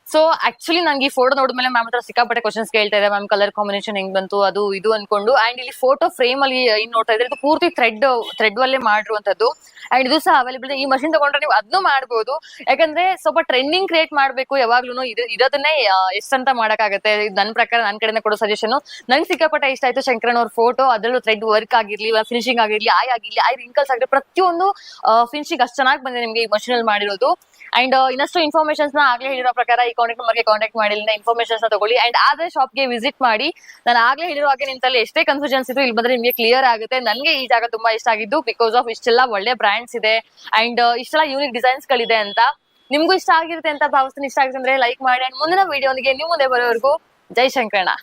[SPEAKER 1] So actually ನಂಗೆ ಈ ಫೋಟೋ ನೋಡಿದ್ಮೇಲೆ ಮ್ಯಾಮ್ ಹತ್ರ ಸಿಕ್ಕಾಪಟ್ಟೆ ಕ್ವಶನ್ಸ್ ಕೇಳ್ತಾ ಇದೆ. ಮ್ಯಾಮ್ ಕಲರ್ ಕಾಂಬಿನೇಷನ್ ಹೆಂಗ್ ಬಂತು, ಅದು ಇದು ಅನ್ಕೊಂಡು. ಅಂಡ್ ಇಲ್ಲಿ ಫೋಟೋ ಫ್ರೇಮ್ ಅಲ್ಲಿ ಏನ್ ನೋಡ್ತಾ ಇದ್ರೆ ಇದು ಪೂರ್ತಿ ಥ್ರೆಡ್ ಅಲ್ಲೇ ಮಾಡಿರುವಂತದ್ದು. ಅಂಡ್ ಇದು ಸಹ ಅವೈಲೇಬಲ್ ಇದೆ. ಈ ಮಷಿನ್ ತಗೊಂಡ್ರೆ ನೀವು ಅದನ್ನು ಮಾಡ್ಬೋದು, ಯಾಕಂದ್ರೆ ಸ್ವಲ್ಪ ಟ್ರೆಂಡಿಂಗ್ ಕ್ರಿಯೇಟ್ ಮಾಡ್ಬೇಕು ಯಾವಾಗ್ಲೂ. ಇರೋದನ್ನೇ ಎಷ್ಟಂತ ಮಾಡಕ್ಕಾಗತ್ತೆ. ನನ್ನ ಪ್ರಕಾರ ನನ್ನ ಕಡೆಯಿಂದ ಕೊಡೋ ಸಜೆಷನ್. ನಂಗೆ ಸಿಕ್ಕಾಪಟ್ಟೆ ಇಷ್ಟ ಆಯ್ತು ಶಂಕರನ್ ಅವ್ರ ಫೋಟೋ. ಅದರಲ್ಲೂ ಥ್ರೆಡ್ ವರ್ಕ್ ಆಗಿರ್ಲಿ, ಫಿನಿಶಿಂಗ್ ಆಗಿರ್ಲಿ, ಐ ರಿಂಕಲ್ಸ್ ಆಗಿರ್ಲಿ, ಪ್ರತಿಯೊಂದು ಫಿನಿಶಿಂಗ್ ಅಷ್ಟು ಚೆನ್ನಾಗಿ ಬಂದಿದೆ ನಿಮ್ಗೆ ಈ ಮಷಿನ್ ಅಲ್ಲಿ ಮಾಡಿರೋದು. ಅಂಡ್ ಇನ್ನಷ್ಟು ಇನ್ಫಾರ್ಮೇಶನ್ಸ್ ನ ಆಗ್ಲೇ ಹೇಳಿರೋ ಪ್ರಕಾರ ಈ ಕಾಂಟ್ಯಾಕ್ಟ್ ನಂಬರ್ಗೆ ಕಾಂಟ್ಯಾಕ್ಟ್ ಮಾಡಿ ಇನ್ಫಾರ್ಮೇಶನ್ಸ್ ನ ತಗೊಳ್ಳಿ. ಅಂಡ್ ಆದ್ರೆ ಶಾಪ್ಗೆ ವಿಸಿಟ್ ಮಾಡಿ. ನಾನು ಆಗ್ಲೇ ಹೇಳಿರೋ ಹಾಗೆ ನಿಂತಲ್ಲಿ ಎಷ್ಟೇ ಕನ್ಫ್ಯೂಷನ್ಸ್ ಇದ್ರು ಇಲ್ಲಿ ಬಂದ್ರೆ ನಿಮ್ಗೆ ಕ್ಲಿಯರ್ ಆಗುತ್ತೆ. ನನಗೆ ಈ ಜಾಗ ತುಂಬಾ ಇಷ್ಟ ಆಗಿದ್ದು ಬಿಕಾಸ್ ಆಫ್ ಇಷ್ಟೆಲ್ಲ ಒಳ್ಳೆ ಬ್ರ್ಯಾಂಡ್ಸ್ ಇದೆ ಅಂಡ್ ಇಷ್ಟೆಲ್ಲ ಯೂನಿಕ್ ಡಿಸೈನ್ಸ್ ಗಳಿದೆ ಅಂತ. ನಿಮ್ಗೂ ಇಷ್ಟ ಆಗಿರುತ್ತೆ ಅಂತ ಭಾವಿಸ್ತೀನಿ. ಇಷ್ಟ ಆಗುತ್ತೆ ಅಂದ್ರೆ ಲೈಕ್ ಮಾಡಿ. ಅಂಡ್ ಮುಂದಿನ ವಿಡಿಯೋನಿಗೆ ನೀವು ಮುಂದೆ ಬರೋವರೆಗೂ ಜೈ ಶಂಕರಣ್ಣ.